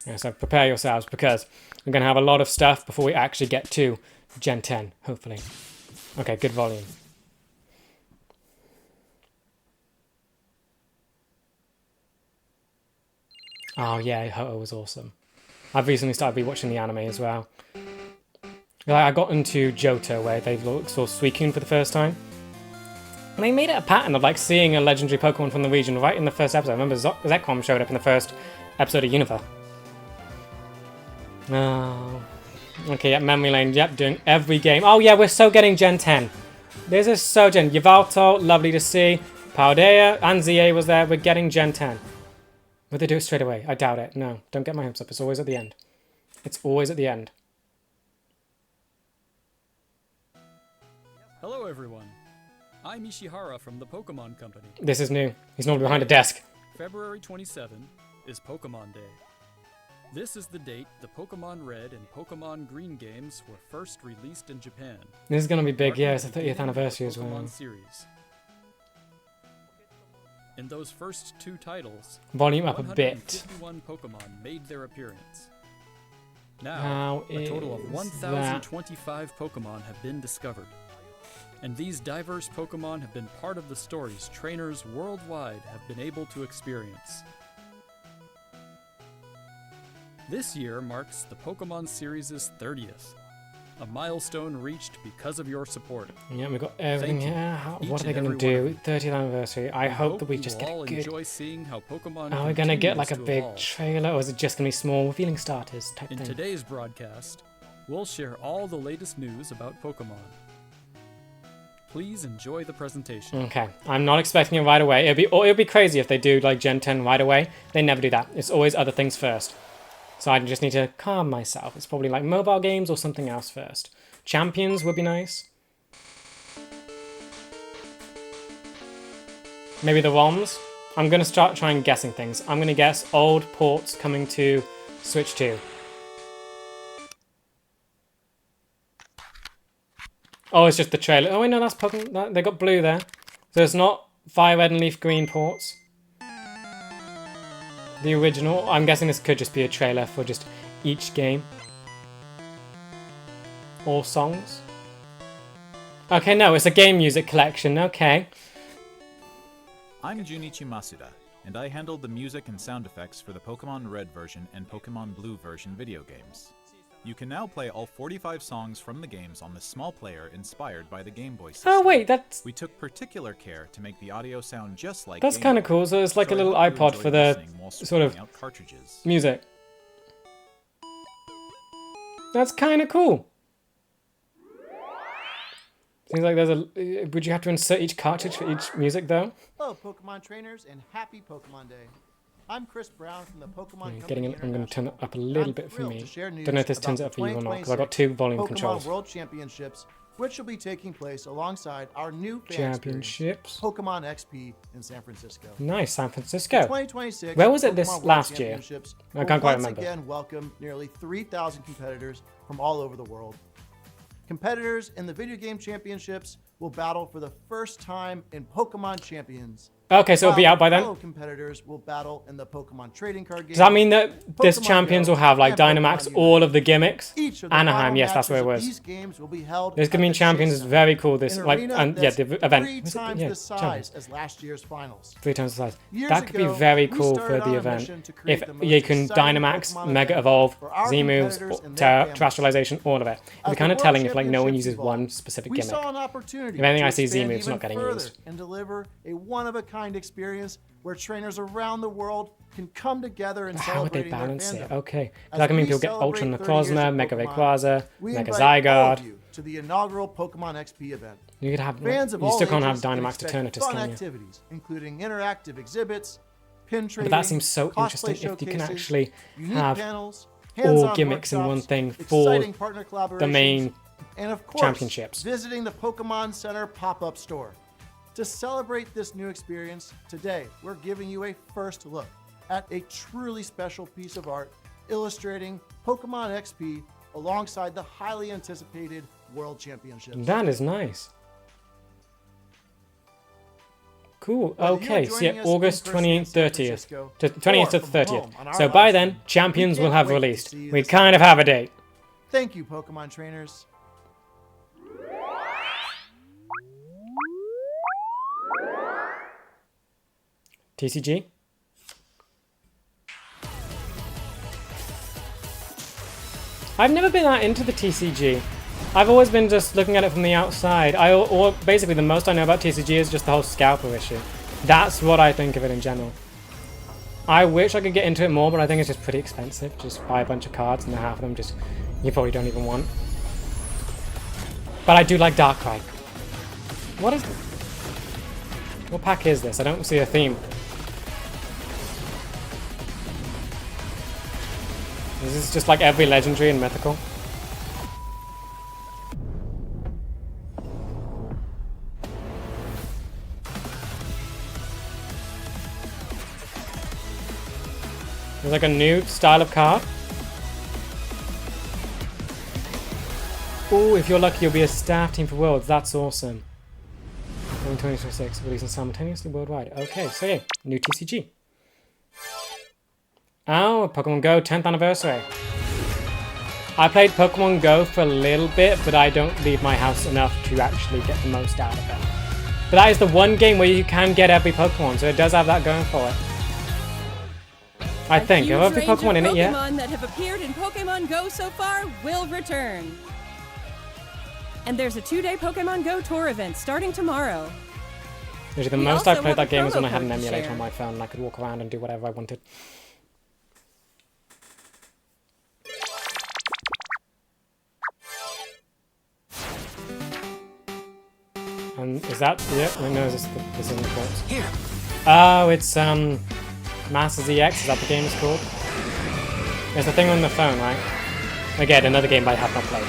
Yeah, so prepare yourselves because we're going to have a lot of stuff before we actually get to Gen 10, hopefully. Okay, good volume. Oh yeah, Ho-Oh was awesome. I've recently started rewatching the anime as well. Like, I got into Johto where they saw Suicune for the first time. And they made it a pattern of like seeing a legendary Pokemon from the region right in the first episode. I remember Zekrom showed up in the first episode of Unova. Oh. Okay, yep, memory lane. Yep, doing every game. Oh yeah, we're so getting Gen 10. This is so Gen. Yveltal, lovely to see. Paldea and ZA was there. We're getting Gen 10. Would they do it straight away? I doubt it. No, don't get my hopes up. It's always at the end. It's always at the end. Hello everyone. I'm Ishihara from the Pokémon Company. This is new. He's normally behind a desk. February 27 is Pokémon Day. This is the date the Pokémon Red and Pokémon Green games were first released in Japan. This is going to be big. Yeah, it's the 30th anniversary as well. Pokémon series. In those first two titles, Volume up a bit. 151 Pokémon made their appearance. Now, How a total is of 1,025 Pokémon have been discovered. And these diverse Pokémon have been part of the stories trainers worldwide have been able to experience. This year marks the Pokémon series' 30th, a milestone reached because of your support. Yeah, we've got everything Thank you, here. What are they each going and to every do? 30th anniversary. I hope that we you just will get all a good... enjoy seeing how Pokémon Are we going to get like a continues to big evolve. trailer, or is it just going to be small feeling starters type In thing? today's broadcast, we'll share all the latest news about Pokémon. Please enjoy the presentation. Okay, I'm not expecting it right away. It'd be crazy if they do like Gen 10 right away. They never do that. It's always other things first. So I just need to calm myself. It's probably like mobile games or something else first. Champions would be nice. Maybe the ROMs. I'm going to start trying guessing things. I'm going to guess old ports coming to Switch 2. Oh, it's just the trailer. Oh, wait, no, that's Pokemon. They got blue there. So it's not Fire Red and Leaf Green ports. The original. I'm guessing this could just be a trailer for just each game. All songs. Okay, no, it's a game music collection. Okay. I'm Junichi Masuda, and I handled the music and sound effects for the Pokémon Red version and Pokémon Blue version video games. You can now play all 45 songs from the games on this small player inspired by the Game Boy system. Oh, wait, that's... We took particular care to make the audio sound just like That's Game kind of Boy, cool. So it's like so a I little hope you iPod enjoy for the listening while sort of swapping out cartridges. music. That's kind of cool. Seems like there's a... Would you have to insert each cartridge for each music, though? Hello, Pokemon trainers, and happy Pokemon Day. I'm Chris Brown from the Pokemon Company Getting it. I'm going to turn it up a little bit for me. Don't know if this turns it up for you or not, because I've got two volume Pokemon controls. World Championships, which will be taking place alongside our new fan Championships. experience, Pokemon XP in San Francisco. Nice, San Francisco. 2026. Where was it this Pokemon World last year? Championships I will can't quite once remember. again welcome nearly 3,000 competitors from all over the world. Competitors in the video game championships will battle for the first time in Pokemon Champions. Okay, so it'll be out by then? Fellow competitors will battle in the Pokemon trading card game. Does that mean that this Pokemon Champions Go, will have like and Pokemon Dynamax, Unite. all of the gimmicks? Each of the Anaheim, final yes, that's where it matches of was. These games will be held This could mean at the Champions Chase is Center, very cool. This an like arena and yeah, that's the event. 3 Was it- times yeah, the size Champions. as last year's finals. 3 times the size. Years That could be ago, very we cool for started on the a event. mission to create If the most you can exciting Dynamax, Pokemon Mega event Evolve, for our Z moves, competitors and their families. Terrestrialization, all of it. It'd As be the kind of World telling if like no one Championships uses one evolved, specific we gimmick. saw an opportunity If anything, to I see Z expand moves even not getting further used. and deliver a one-of-a-kind experience where trainers around the world can come together and How would they celebrate their balance it? fandom. Okay. As That can mean we people get celebrate Ultra 30 years Necrozma, of Mega Pokemon, Rayquaza, we Mega invite all of Zygarde. you to the inaugural Pokemon XP event. You could have. Fans of You all still can't have ages can Dynamax to expect Eternatus, fun can you? activities, including interactive exhibits, pin trading, But that seems so cosplay interesting if you can showcases, actually unique have panels, all hands-on gimmicks in one workshops, thing for exciting partner the collaborations, main and of course, championships. visiting the Pokemon Center pop-up store. To celebrate this new experience, today we're giving you a first look at a truly special piece of art illustrating Pokemon XP alongside the highly anticipated World Championships. That is nice. Cool. Whether you're Okay, so joining yeah, us in August person in 28th, San 30th. Francisco, 20th to or the from 30th. home on our So live by stream, then, Champions we will can't have wait to released. see you We this kind of have a date. Thank you, Pokemon trainers. TCG? I've never been that into the TCG. I've always been just looking at it from the outside. Or basically the most I know about TCG is just the whole scalper issue. That's what I think of it in general. I wish I could get into it more, but I think it's just pretty expensive. Just buy a bunch of cards and half of them just you probably don't even want. But I do like Darkrai. What pack is this? I don't see a theme. Is this just like every legendary and mythical? There's like a new style of card. Oh, if you're lucky, you'll be a staff team for Worlds. That's awesome. In 2026, releasing simultaneously worldwide. Okay, so yeah, new TCG. Oh, Pokemon Go 10th anniversary. I played Pokemon Go for a little bit, but I don't leave my house enough to actually get the most out of it. But that is the one game where you can get every Pokemon, so it does have that going for it. I think. Have every Pokemon in it yet? Pokemon that have appeared in Pokemon Go so far will return. And there's a 2-day Pokemon Go tour event starting tomorrow. Usually the We most I also played have that a game was when I promo had an code to emulator share. on my phone and I could walk around and do whatever I wanted. And is that it? No, this isn't the corpse. Here. Oh, it's Masters EX, is that the game is called? It's the thing on the phone, right? Again, another game I have not played.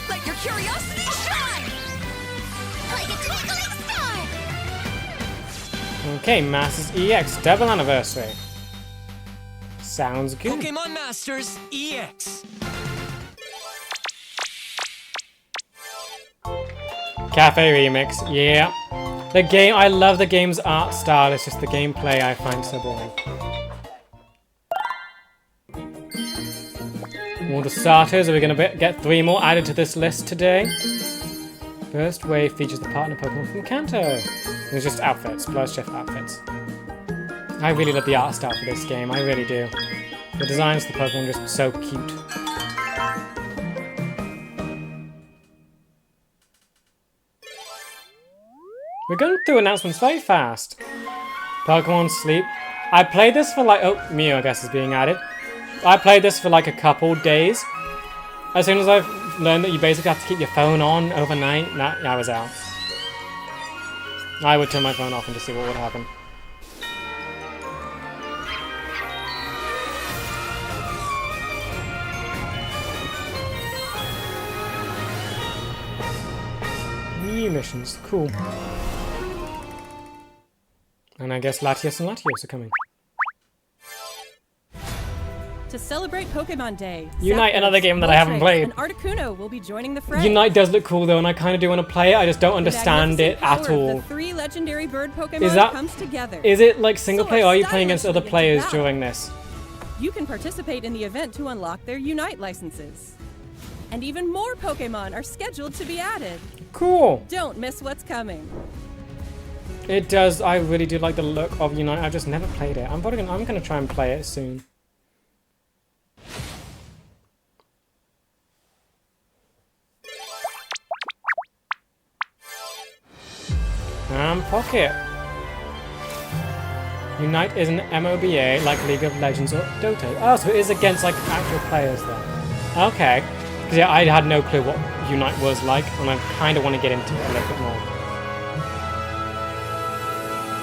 Let your curiosity shine! Like a twinkling star! Okay, Masters EX, double anniversary. Sounds good. Pokemon Masters EX. Cafe Remix, yeah. The game, I love the game's art style, it's just the gameplay I find so boring. All the starters, are we going to get 3 more added to this list today? First wave features the partner Pokemon from Kanto. It's just outfits, plus shift outfits. I really love the art style for this game, I really do. The designs of the Pokemon are just so cute. We're going through announcements very fast. Pokemon Sleep. I played this for like... Oh, Mew, I guess, is being added. I played this for like a couple days. As soon as I've learned that you basically have to keep your phone on overnight, I was out. I would turn my phone off and just see what would happen. New missions, cool. And I guess Latios and Latios are coming. To celebrate Pokemon Day, Unite, Zapdos, another game that I haven't Moltres, played. And Articuno will be joining the fray. Unite does look cool though, and I kind of do want to play it. I just don't The understand it magnificent at power of all. The 3 legendary bird Pokemon comes together. Is it like single So player, or are you playing against stylishly other players into during this? You can participate in the event to unlock their Unite licenses. And even more Pokemon are scheduled to be added. Cool. Don't miss what's coming. It does. I really do like the look of Unite. I've just never played it. I'm gonna try and play it soon. Pocket. Unite is an MOBA like League of Legends or Dota. Oh, so it is against like actual players then. Okay. Because yeah, I had no clue what Unite was like, and I kind of want to get into it a little bit more.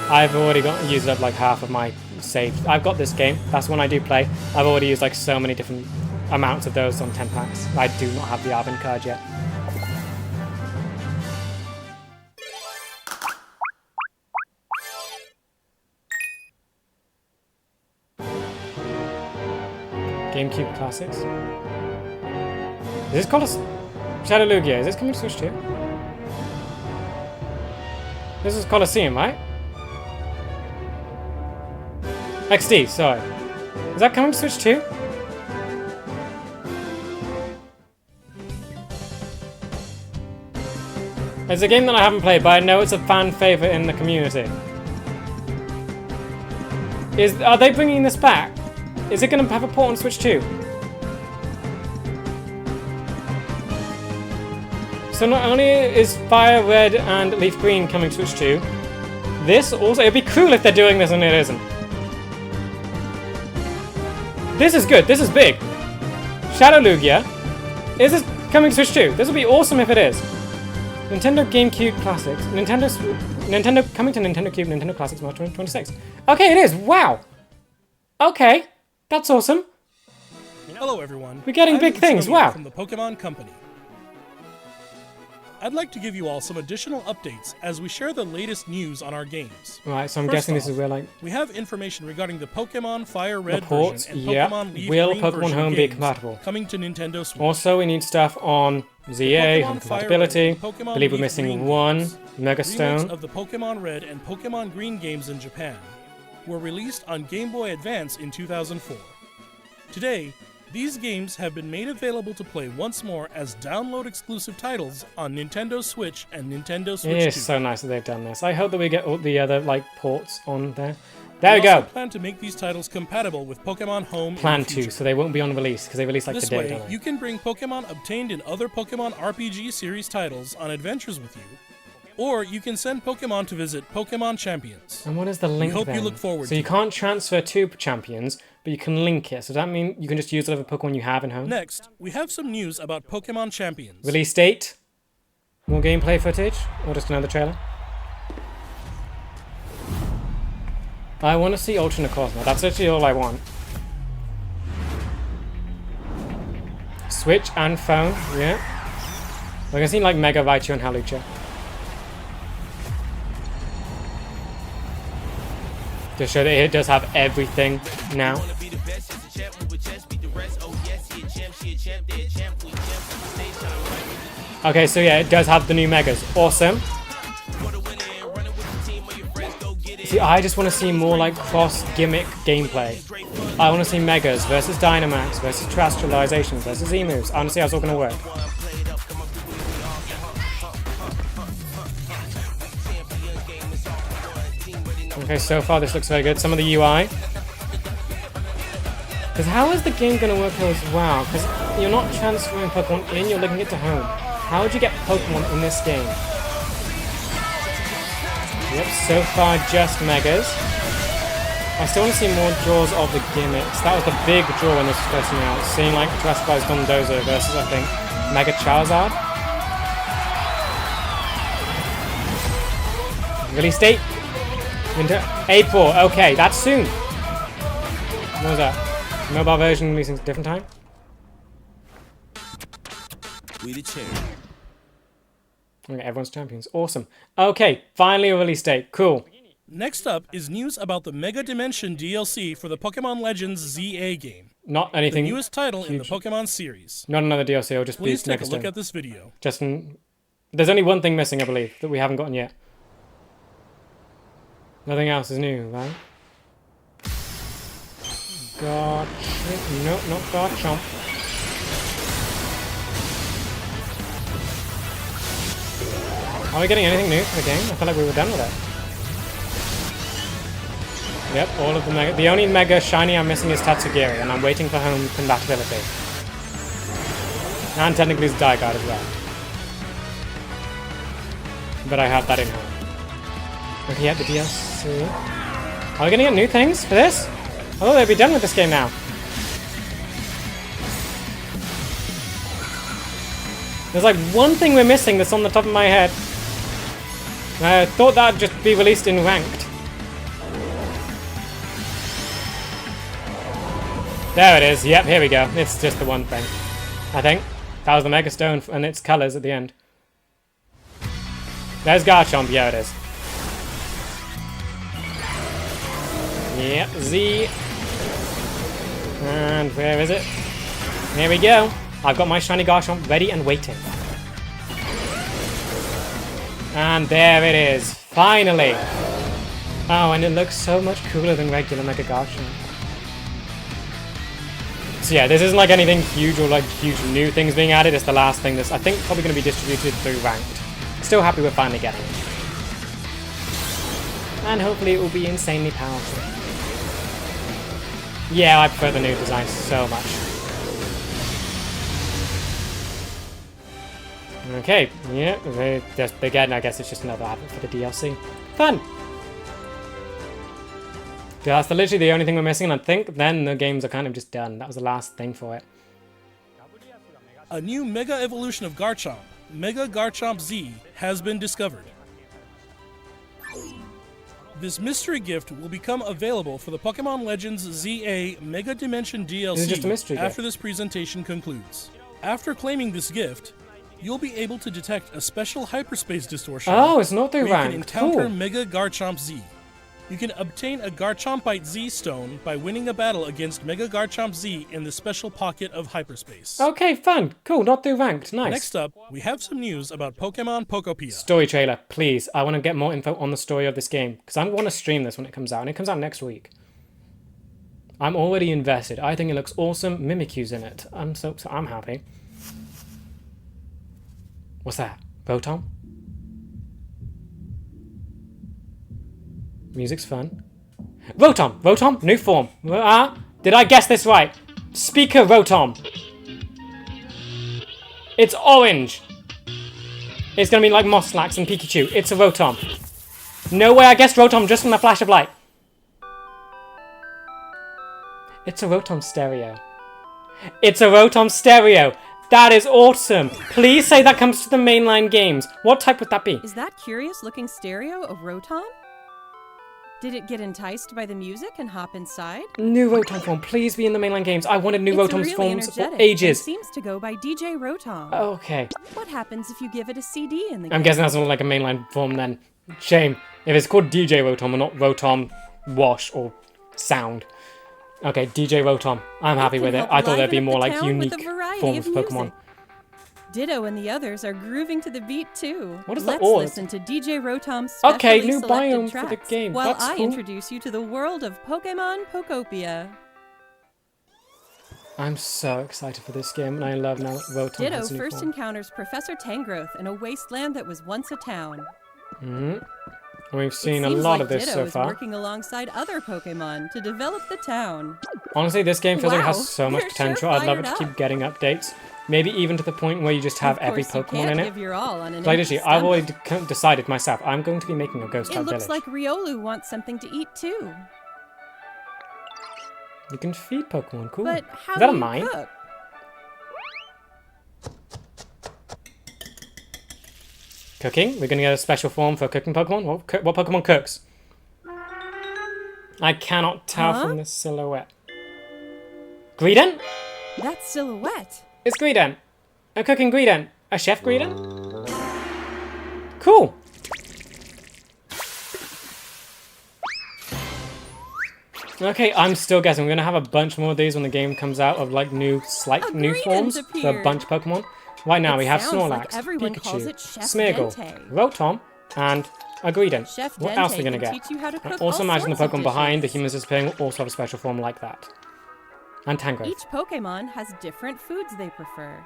I've already used up like half of my saves. I've got this game. That's one I do play. I've already used like so many different amounts of those on 10 packs. I do not have the Arvin card yet. GameCube Classics. Is this called a Shadow Lugia? Is this coming to Switch too? This is Colosseum, right? XD, sorry. Is that coming to Switch too? It's a game that I haven't played, but I know it's a fan favorite in the community. Are they bringing this back? Is it going to have a port on Switch too? So not only is Fire Red and Leaf Green coming to Switch 2, this also, it'd be cool if they're doing this and it isn't. This is good, this is big. Shadow Lugia, is this coming to Switch 2? This would be awesome if it is. Nintendo GameCube Classics, Nintendo coming to Nintendo Cube, Nintendo Classics March 2026. Okay, it is, wow. Okay, that's awesome. Hello everyone. We're getting big things, wow. From the Pokemon Company. I'd like to give you all some additional updates as we share the latest news on our games. Right, so I'm First guessing this off, is where like we have information regarding the Pokemon Fire Red the ports, version and yeah. Pokemon Leaf Will Green Pokemon version Home be games compatible? coming to Nintendo Switch. Also, we need stuff on ZA, home Pokemon Fire compatibility. Red and Pokemon I believe we're Leaf missing Green one games. Mega Remakes Stone. of the Pokemon Red and Pokemon Green games in Japan were released on Game Boy Advance in 2004. Today, these games have been made available to play once more as download-exclusive titles on Nintendo Switch and Nintendo Switch 2. It is so nice that they've done this. I hope that we get all the other like ports on there. There we also go. plan to make these titles compatible with Pokemon Home Plan in the future. to, so they won't be on release because they release like This today, way, don't they? you can bring Pokemon obtained in other Pokemon RPG series titles on adventures with you, or you can send Pokemon to visit Pokemon Champions. And what is the link hope you then? look forward So to you it. can't transfer to champions, but you can link it. So does that mean you can just use whatever Pokemon you have in home? Next, we have some news about Pokemon Champions. Release date? More gameplay footage? Or just another trailer? I want to see Ultra Necrozma. That's literally all I want. Switch and phone, yeah. We're gonna see like Mega Raichu and Hawlucha. To show that it does have everything now. Okay, so yeah, it does have the new Megas. Awesome. See, I just want to see more like cross-gimmick gameplay. I want to see Megas versus Dynamax versus Terrestrialization versus Emus. I want to see how it's all going to work. Okay, so far this looks very good. Some of the UI. Because how is the game going to work as well? Because you're not transferring Pokemon in, you're linking it to home. How would you get Pokemon in this game? Yep, so far just Megas. I still want to see more draws of the gimmicks. That was the big draw when this was first announced. Seeing like Terrestrialized Dondozo versus, I think, Mega Charizard. Release date? Winter? April. Okay, that's soon. What was that? Mobile version releasing at a different time? We the champ. Okay, everyone's champions. Awesome. Okay, finally a release date. Cool. Next up is news about the Mega Dimension DLC for the Pokemon Legends ZA game, Not the anything. newest title in the huge. Pokemon series. Not another DLC. It'll just Please be take Mega a look Stone. at this video. There's only one thing missing, I believe, that we haven't gotten yet. Nothing else is new, right? God. No, not Garchomp. Are we getting anything new for the game? I feel like we were done with it. Yep, all of the Mega. The only Mega Shiny I'm missing is Tatsugiri, and I'm waiting for home compatibility. And technically it's Dygard as well. But I have that in home. Okay, yeah, the DLC. Are we gonna get new things for this? I thought they'd be done with this game now. There's like one thing we're missing that's on the top of my head. I thought that'd just be released in ranked. There it is. Yep, here we go. It's just the one thing. I think. That was the Mega Stone and its colours at the end. There's Garchomp. Yeah, it is. Yep, Z. And where is it? Here we go. I've got my shiny Garchomp ready and waiting. And there it is. Finally! Oh, and it looks so much cooler than regular Mega Garchomp. So yeah, this isn't like anything huge or like huge new things being added. It's the last thing that's, I think, probably going to be distributed through Ranked. Still happy with finally getting it. And hopefully it will be insanely powerful. Yeah, I prefer the new design so much. Okay, yeah, again, I guess it's just another advert for the DLC. Fun! Yeah, that's literally the only thing we're missing, and I think then the games are kind of just done. That was the last thing for it. A new Mega Evolution of Garchomp, Mega Garchomp Z, has been discovered. This mystery gift will become available for the Pokemon Legends ZA Mega Dimension DLC after this presentation concludes. After claiming this gift, you'll be able to detect a special hyperspace distortion. Oh, it's not through Ranked. Ranked. You can encounter Cool. Mega Garchomp Z. You can obtain a Garchompite Z stone by winning a battle against Mega Garchomp Z in the special pocket of hyperspace. Okay, fun. Cool, not through Ranked. Nice. Next up, we have some news about Pokemon Pokopia. Story trailer, please. I want to get more info on the story of this game, because I want to stream this when it comes out, and it comes out next week. I'm already invested. I think it looks awesome. Mimikyu's in it. So I'm happy. What's that? Rotom? Music's fun. Rotom! Rotom! New form. Did I guess this right? Speaker Rotom. It's orange. It's gonna be like Moslax and Pikachu. It's a Rotom. No way I guessed Rotom just from a flash of light. It's a Rotom stereo. It's a Rotom stereo. That is awesome. Please say that comes to the mainline games. What type would that be? Is that curious-looking stereo a Rotom? Did it get enticed by the music and hop inside? New Rotom form, please be in the mainline games. I wanted new Rotom's really forms for energetic ages. and seems to go by DJ Rotom. Okay. What happens if you give it a CD in the game? I'm guessing that's not like a mainline form then. Shame. If it's called DJ Rotom and not Rotom Wash or Sound. Okay, DJ Rotom. I'm happy with it. I thought there'd be more like unique forms of Pokemon. Ditto and the others are grooving to the beat too. What is the Let's oars? listen to DJ Rotom's specially Okay, new selected biome tracks for the game. while That's I cool. introduce you to the world of Pokemon Pokopia. I'm so excited for this game, and I love now that Rotom Ditto has a new first form. encounters Professor Tangrowth in a wasteland that was once a town. And we've seen It a seems lot like of this Ditto so is far. working alongside other Pokemon to develop the town. Honestly, this game feels like it Wow, has so much you're potential. sure I'd love it to fired keep up. getting updates. Maybe even to the point where you just have Of every course, you Pokemon can't in it. give your all on an Like empty literally, I've already stomach. decided myself, I'm going to be making a ghost It type looks village. like Riolu wants something to eat too. You can feed Pokemon, cool. But how Is that do a you mine? cook? Cooking? We're gonna get a special form for cooking Pokemon? What Pokemon cooks? I cannot tell Huh? from this silhouette. Greedent? That's Silhouette. It's Greedent. A cooking Greedent. A chef Greedent? Cool. Okay, I'm still guessing. We're gonna have a bunch more of these when the game comes out of like new Greedent forms for a appeared. bunch of Pokemon. Right now It we have sounds like Snorlax, everyone Pikachu, calls it Chef Smeargle, Dente. Rotom, and a Greedent. Chef What Dente else are we gonna can get? teach you how to I cook also all imagine the sorts of Pokemon behind the dishes. humans disappearing will also have a special form like that. And Tangrowth. Each Pokemon has different foods they prefer.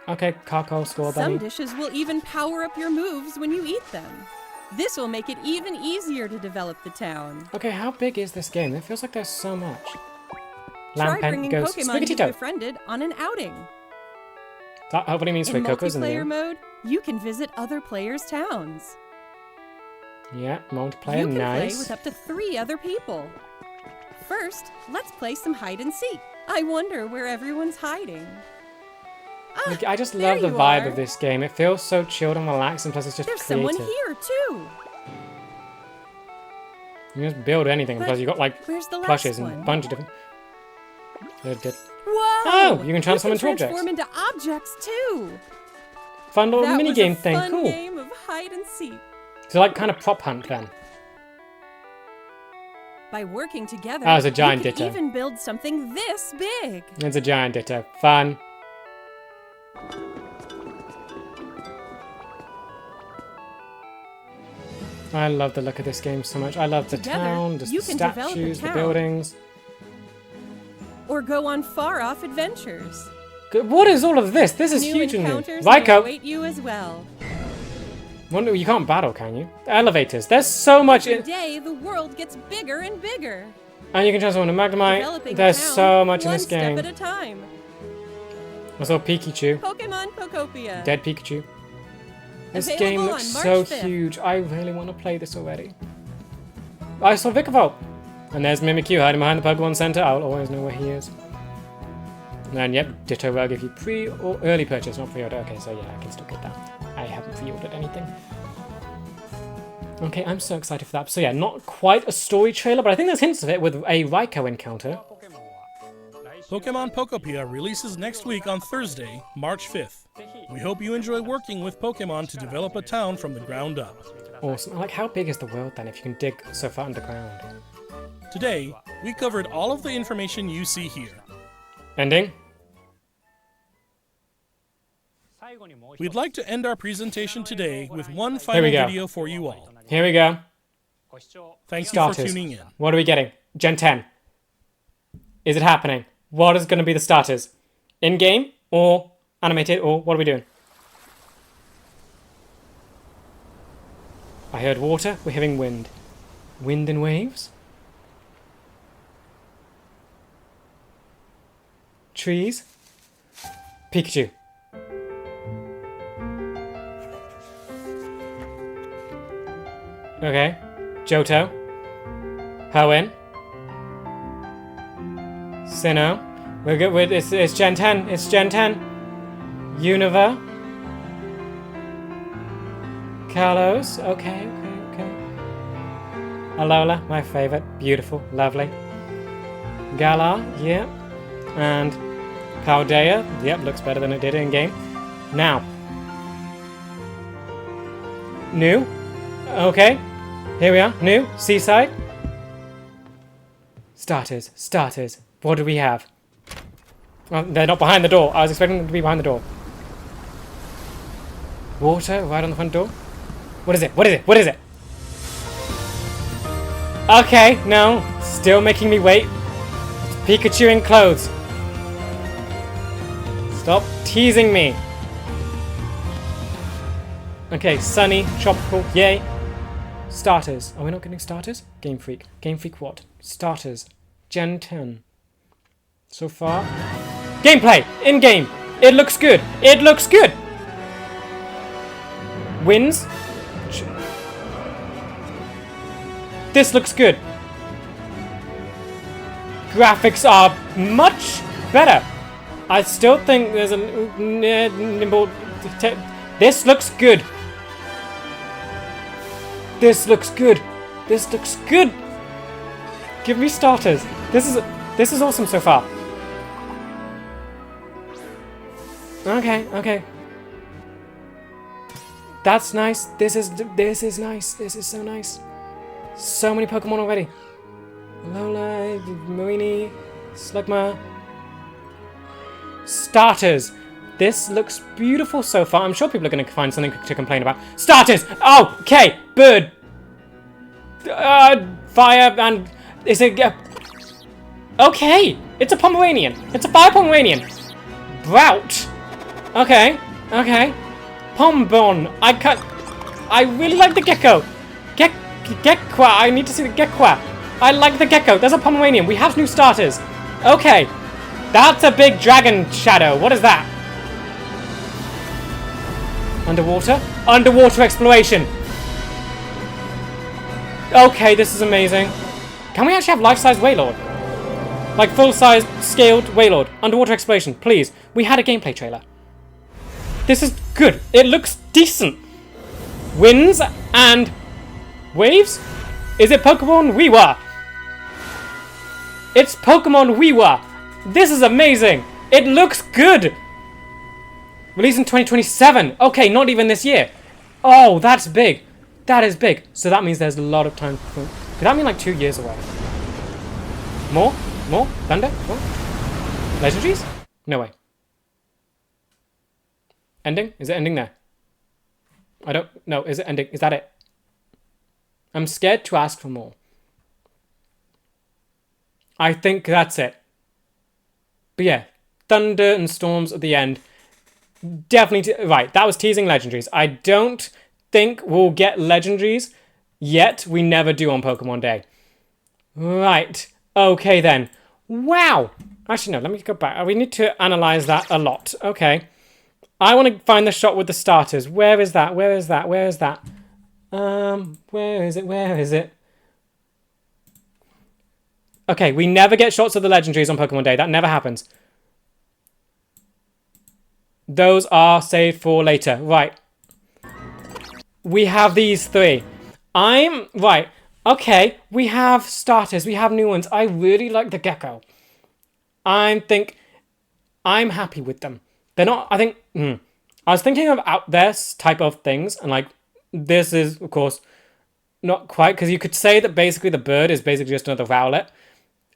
Okay, Carkol, Score Some Bunny. dishes will even power up your moves when you eat them. This will make it even easier to develop the town. Okay, how big is this game? It feels like there's so much. Try Lampent, bringing Ghost, Pokemon you've Sprigatito. befriended on an outing. That hopefully means In Sweet Coco's in the multiplayer game. mode, you can visit other players' towns. Yeah, multiplayer, You can play nice. with up to 3 other people. First, let's play some hide and seek. I wonder where everyone's hiding. Ah, Like, I just there love the you vibe are. of this game. It feels so chilled and relaxed, and plus it's just There's creative. someone here too. You can just build anything, But plus you got like where's the last plushes and one? a bunch of different. Whoa! Oh, you can transform you can into objects. transform into objects too. Fun little That mini was game a thing, fun cool. game of hide and seek. So like kind of prop hunt then. By working together, Oh, it's a giant you can Ditto. even build something this big. It's a giant Ditto. Fun. I love the look of this game so much. I love the Together, town, just you the can develop a statues, the town. buildings. Or go on far-off adventures. What is all of this? This is New huge in me. encounters may Raiko! await you as well. Wonder, you can't battle, can you? Elevators. There's so much in... Today, the world gets bigger and bigger. And you can transform into Magnemite. Developing There's a town so much in one this game. step at a time. I saw Pikachu. Pokemon Pokopia. Dead Pikachu. This Available game looks on March so 5th. huge. I really want to play this already. I saw Vikavolt. And there's Mimikyu hiding behind the Pokemon Center. I'll always know where he is. And yep, Ditto Rug if you pre or early purchase, not pre-order. Okay, so yeah, I can still get that. I haven't pre-ordered anything. Okay, I'm so excited for that. So yeah, not quite a story trailer, but I think there's hints of it with a Raikou encounter. Pokemon Pokopia releases next week on Thursday, March 5th. We hope you enjoy working with Pokemon to develop a town from the ground up. Awesome. Like, how big is the world then if you can dig so far underground? Today, we covered all of the information you see here. Ending? We'd like to end our presentation today with one we final go. video for you all. Here we go. Thank you Starters. for tuning in. What are we getting? Gen 10. Is it happening? What is going to be the starters? In-game or animated or what are we doing? I heard water. We're hearing wind. Wind and waves? Trees? Pikachu. Okay. Johto. Hoenn. Sinnoh. We're good with it's Gen 10. It's Gen 10. Unova. Kalos. Okay. Alola, my favorite. Beautiful. Lovely. Galar. Yep. And Paldea. Yep, looks better than it did in game. Now. New. Okay. Here we are. New. Seaside. Starters. What do we have? Well, they're not behind the door. I was expecting them to be behind the door. Water right on the front door. What is it? Okay, no. Still making me wait. Pikachu in clothes. Stop teasing me. Okay, sunny, tropical, yay. Starters. Are we not getting starters? Game Freak. Game Freak what? Starters. Gen 10. So far. Gameplay! In-game! It looks good! Wins. This looks good. Graphics are much better. I still think there's a nimble. This looks good. This looks good. Give me starters. This is awesome so far. Okay. That's nice. This is nice. This is so nice. So many Pokemon already. Alola, Marini, Slugma. Starters. This looks beautiful so far. I'm sure people are going to find something to complain about. Starters! Oh, okay. Bird. Fire and... Is it... okay. It's a Pomeranian. It's a fire Pomeranian. Brout. Okay. Pombon. I really like the gecko. Gekwa. I need to see the Gekwa. I like the gecko. There's a Pomeranian. We have new starters. Okay. That's a big dragon shadow. What is that? Underwater exploration. Okay, this is amazing. Can we actually have life-size Wailord? Like full-size scaled Wailord. Underwater exploration, please. We had a gameplay trailer. This is good. It looks decent. Winds and waves? Is it Pokemon Wiwa? It's Pokemon Wiwa. This is amazing. It looks good. Released in 2027. Okay, not even this year. Oh, that's big. That is big. So that means there's a lot of time. Could that mean like 2 years away? More? Thunder? What? Legendaries? No way. Ending? Is it ending there? I don't know. Is it ending? Is that it? I'm scared to ask for more. I think that's it. But yeah, thunder and storms at the end. Definitely, right, that was teasing legendaries. I don't think we'll get legendaries yet. We never do on Pokemon Day. Right, okay then. Wow. Actually, no, let me go back. We need to analyze that a lot. Okay. I want to find the shot with the starters. Where is that? Where is that? Where is that? Where is it? Where is it? Okay, we never get shots of the legendaries on Pokemon Day. That never happens. Those are saved for later. Right. We have these three. Right. Okay, we have starters. We have new ones. I really like the Gecko. I'm happy with them. They're not, I think, I was thinking of out there type of things, and like, this is, of course, not quite, because you could say that basically the bird is basically just another Rowlet.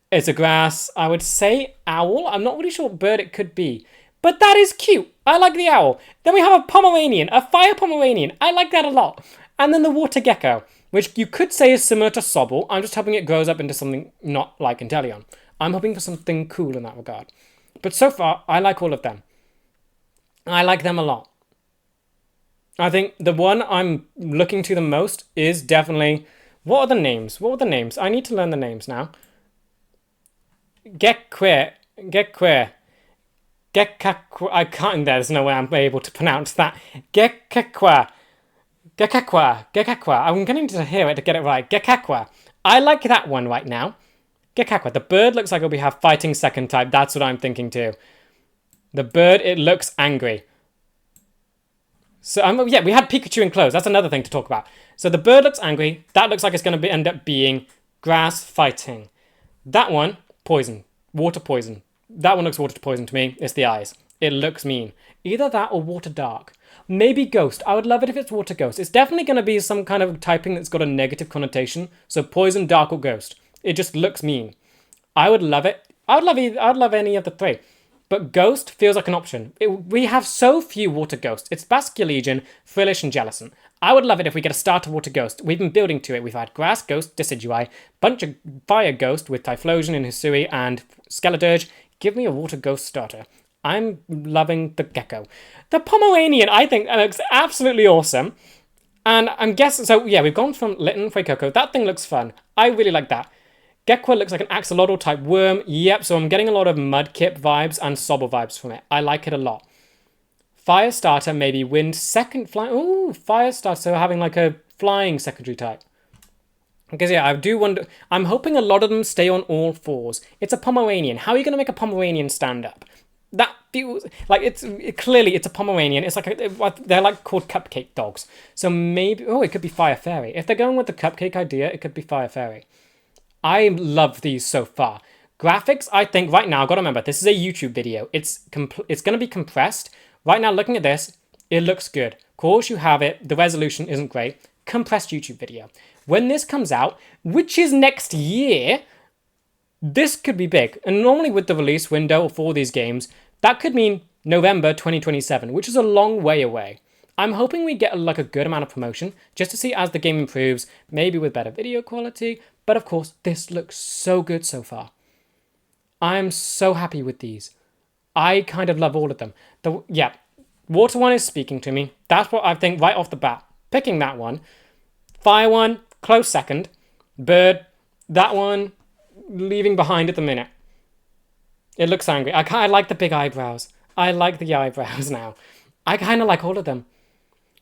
It's a grass, I would say owl. I'm not really sure what bird it could be. But that is cute. I like the owl. Then we have a Pomeranian, a fire Pomeranian. I like that a lot. And then the water gecko, which you could say is similar to Sobble. I'm just hoping it grows up into something not like Inteleon. I'm hoping for something cool in that regard. But so far, I like all of them. I like them a lot. I think the one I'm looking to the most is definitely... What are the names? What were the names? I need to learn the names now. Gekwe. I can't... There's no way I'm able to pronounce that. Gekakwa. I'm going to hear it to get it right. Gekakwa. I like that one right now. Gekakwa. The bird looks like it'll have fighting second type. That's what I'm thinking too. The bird, it looks angry. So, yeah, we had Pikachu in clothes. That's another thing to talk about. So the bird looks angry. That looks like it's going to end up being grass fighting. That one, poison. Water poison. That one looks water poison to me. It's the eyes. It looks mean. Either that or water dark. Maybe ghost. I would love it if it's water ghost. It's definitely going to be some kind of typing that's got a negative connotation. So poison, dark, or ghost. It just looks mean. I would love it. I would love any of the three. But Ghost feels like an option. We have so few Water Ghosts. It's Basculegion, Frillish, and Jellicent. I would love it if we get a starter Water Ghost. We've been building to it. We've had Grass Ghost, Decidueye, bunch of Fire Ghost with Typhlosion and Hisui and Skeledirge. Give me a Water Ghost starter. I'm loving the Gecko. The Pomeranian, I think, looks absolutely awesome. And I'm guessing... So, yeah, we've gone from Litten, Fuecoco. That thing looks fun. I really like that. Gekwa looks like an axolotl type worm. Yep, so I'm getting a lot of Mudkip vibes and Sobble vibes from it. I like it a lot. Firestarter, maybe wind second fly. Ooh, Firestarter, so having like a flying secondary type. Because yeah, I do wonder. I'm hoping a lot of them stay on all fours. It's a Pomeranian. How are you going to make a Pomeranian stand up? That feels like clearly it's a Pomeranian. It's like they're like called cupcake dogs. So maybe it could be Fire Fairy. If they're going with the cupcake idea, it could be Fire Fairy. I love these so far. Graphics, I think right now, got to remember, this is a YouTube video. It's going to be compressed. Right now, looking at this, it looks good. Of course, you have it. The resolution isn't great. Compressed YouTube video. When this comes out, which is next year, this could be big. And normally with the release window for these games, that could mean November 2027, which is a long way away. I'm hoping we get like a good amount of promotion just to see as the game improves, maybe with better video quality. But of course, this looks so good so far. I'm so happy with these. I kind of love all of them. Water one is speaking to me. That's what I think right off the bat. Picking that one. Fire one, close second. Bird, that one, leaving behind at the minute. It looks angry. I like the big eyebrows. I like the eyebrows now. I kind of like all of them.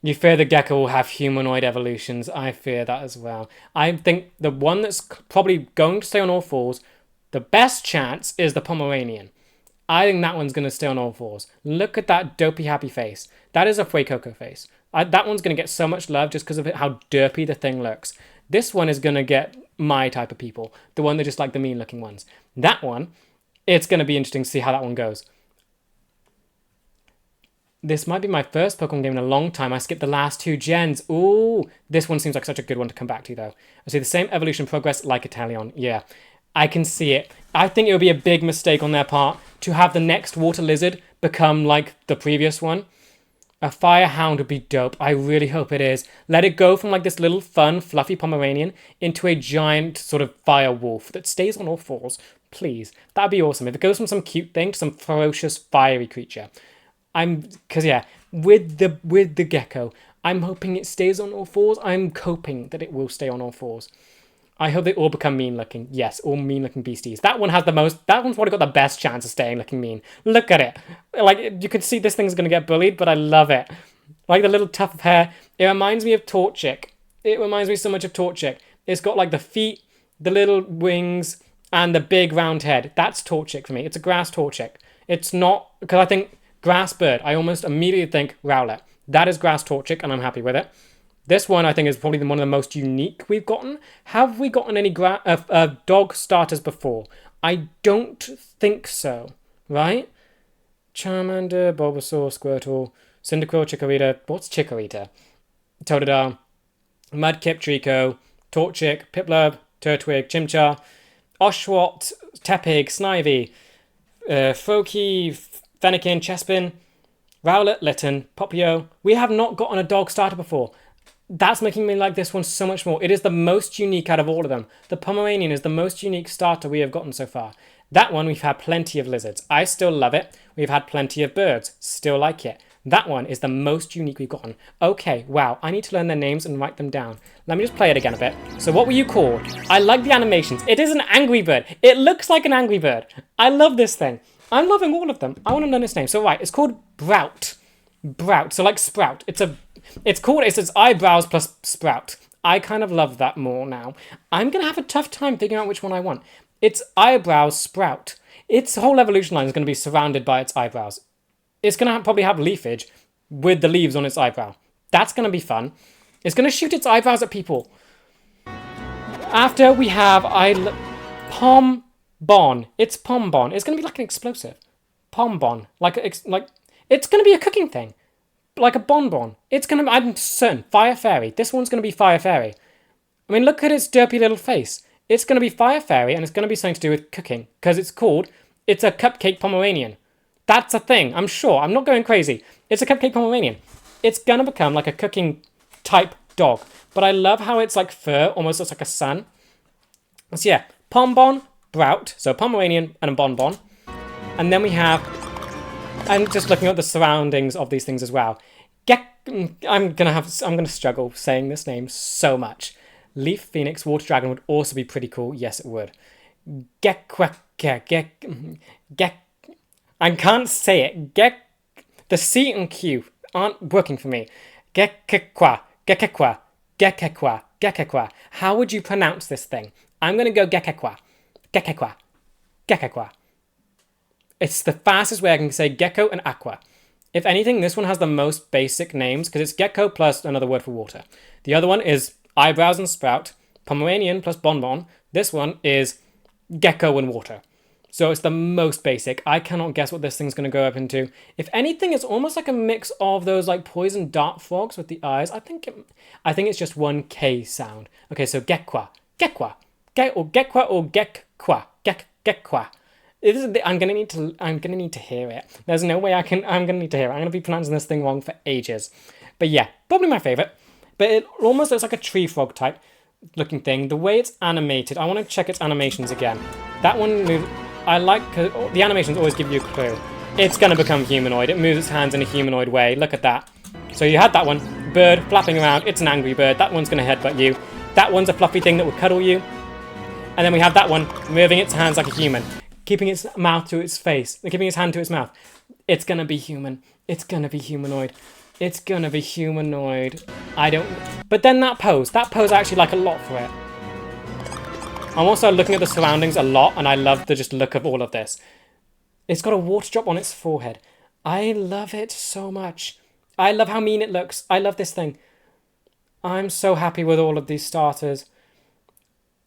You fear the Gecko will have humanoid evolutions. I fear that as well. I think the one that's probably going to stay on all fours, the best chance is the Pomeranian. I think that one's going to stay on all fours. Look at that dopey happy face. That is a Fuecoco face. That one's going to get so much love just because of how derpy the thing looks. This one is going to get my type of people. The one that just like the mean looking ones. That one, it's going to be interesting to see how that one goes. This might be my first Pokemon game in a long time. I skipped the last 2 gens. Ooh, this one seems like such a good one to come back to, though. I see the same evolution progress like Inteleon. Yeah, I can see it. I think it would be a big mistake on their part to have the next Water Lizard become like the previous one. A fire hound would be dope. I really hope it is. Let it go from like this little fun, fluffy Pomeranian into a giant sort of fire wolf that stays on all fours. Please. That'd be awesome. If it goes from some cute thing to some ferocious, fiery creature. Because yeah, with the gecko, I'm hoping it stays on all fours. I'm hoping that it will stay on all fours. I hope they all become mean looking. Yes, all mean looking beasties. That one's probably got the best chance of staying looking mean. Look at it. Like, you can see this thing's going to get bullied, but I love it. Like the little tuft of hair. It reminds me of Torchic. It reminds me so much of Torchic. It's got like the feet, the little wings, and the big round head. That's Torchic for me. It's a grass Torchic. It's not, because I think grass bird, I almost immediately think Rowlet. That is grass Torchic, and I'm happy with it. This one, I think, is probably one of the most unique we've gotten. Have we gotten any dog starters before? I don't think so, right? Charmander, Bulbasaur, Squirtle, Cyndaquil, Chikorita. What's Chikorita? Totodile, Mudkip, Trico, Torchic, Piplup, Turtwig, Chimchar, Oshawott, Tepig, Snivy, Froakie, Fennekin, Chespin, Rowlet, Litten, Popplio. We have not gotten a dog starter before. That's making me like this one so much more. It is the most unique out of all of them. The Pomeranian is the most unique starter we have gotten so far. That one, we've had plenty of lizards. I still love it. We've had plenty of birds. Still like it. That one is the most unique we've gotten. Okay, wow. I need to learn their names and write them down. Let me just play it again a bit. So what were you called? I like the animations. It is an angry bird. It looks like an angry bird. I love this thing. I'm loving all of them. I want to learn its name. So right, it's called Brout. Brout. So like sprout. It's its eyebrows plus sprout. I kind of love that more now. I'm going to have a tough time figuring out which one I want. Its eyebrows sprout. Its whole evolution line is going to be surrounded by its eyebrows. It's going to probably have leafage with the leaves on its eyebrow. That's going to be fun. It's going to shoot its eyebrows at people. After we have Pombon. It's Pombon. It's going to be like an explosive. Pombon. It's going to be a cooking thing. Like a bonbon. I'm certain. Fire Fairy. This one's going to be Fire Fairy. I mean, look at its derpy little face. It's going to be Fire Fairy, and it's going to be something to do with cooking. Because it's a Cupcake Pomeranian. That's a thing, I'm sure. I'm not going crazy. It's a Cupcake Pomeranian. It's going to become like a cooking type dog. But I love how it's like fur, almost looks like a sun. So yeah, Pombon, Brout, so Pomeranian and a Bonbon. And then we have... I'm just looking at the surroundings of these things as well. I'm gonna struggle saying this name so much. Leaf Phoenix Water Dragon would also be pretty cool. Yes, it would. I can't say it. The C and Q aren't working for me. Gekekwa. How would you pronounce this thing? I'm gonna go Gekekwa. It's the fastest way I can say gecko and aqua. If anything, this one has the most basic names because it's gecko plus another word for water. The other one is eyebrows and sprout, Pomeranian plus bonbon. This one is gecko and water. So it's the most basic. I cannot guess what this thing's going to go up into. If anything, it's almost like a mix of those like poison dart frogs with the eyes. I think it's just one K sound. Okay, so gekwa. Gekwa. Gekwa or gekwa. Gekwa. I'm gonna need to hear it. There's no way I'm gonna need to hear it. I'm gonna be pronouncing this thing wrong for ages. But yeah, probably my favorite. But it almost looks like a tree frog type looking thing. The way it's animated, I want to check its animations again. That one moves. I like the animations always give you a clue. It's gonna become humanoid. It moves its hands in a humanoid way. Look at that. So you had that one, bird flapping around. It's an angry bird. That one's gonna headbutt you. That one's a fluffy thing that will cuddle you. And then we have that one moving its hands like a human. Keeping its mouth to its face, keeping its hand to its mouth. It's gonna be human. It's gonna be humanoid. It's gonna be humanoid. But then that pose I actually like a lot for it. I'm also looking at the surroundings a lot, and I love the just look of all of this. It's got a water drop on its forehead. I love it so much. I love how mean it looks. I love this thing. I'm so happy with all of these starters.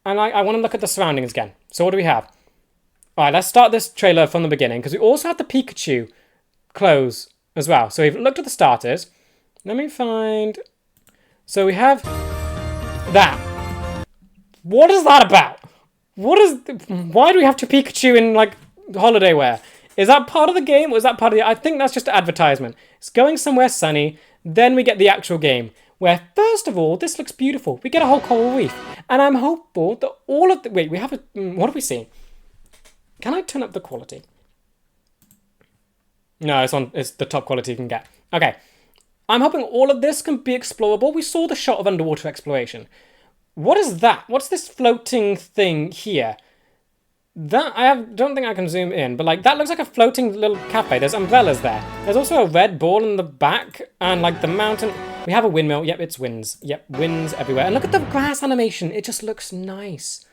And I want to look at the surroundings again. So what do we have? Alright, let's start this trailer from the beginning, because we also have the Pikachu clothes as well. So we've looked at the starters. Let me find... So we have that. What is that about? Why do we have to Pikachu in, like, holiday wear? Is that part of the game or is that part of the... I think that's just an advertisement. It's going somewhere sunny. Then we get the actual game. Where, first of all, this looks beautiful. We get a whole coral reef. And I'm hopeful that all of the... Wait, we have a... What are we seeing? Can I turn up the quality? No, it's the top quality you can get. Okay. I'm hoping all of this can be explorable. We saw the shot of underwater exploration. What is that? What's this floating thing here? Don't think I can zoom in, but like that looks like a floating little cafe. There's umbrellas there. There's also a red ball in the back and like the mountain. We have a windmill. Yep, it's winds. Yep, winds everywhere. And look at the grass animation. It just looks nice.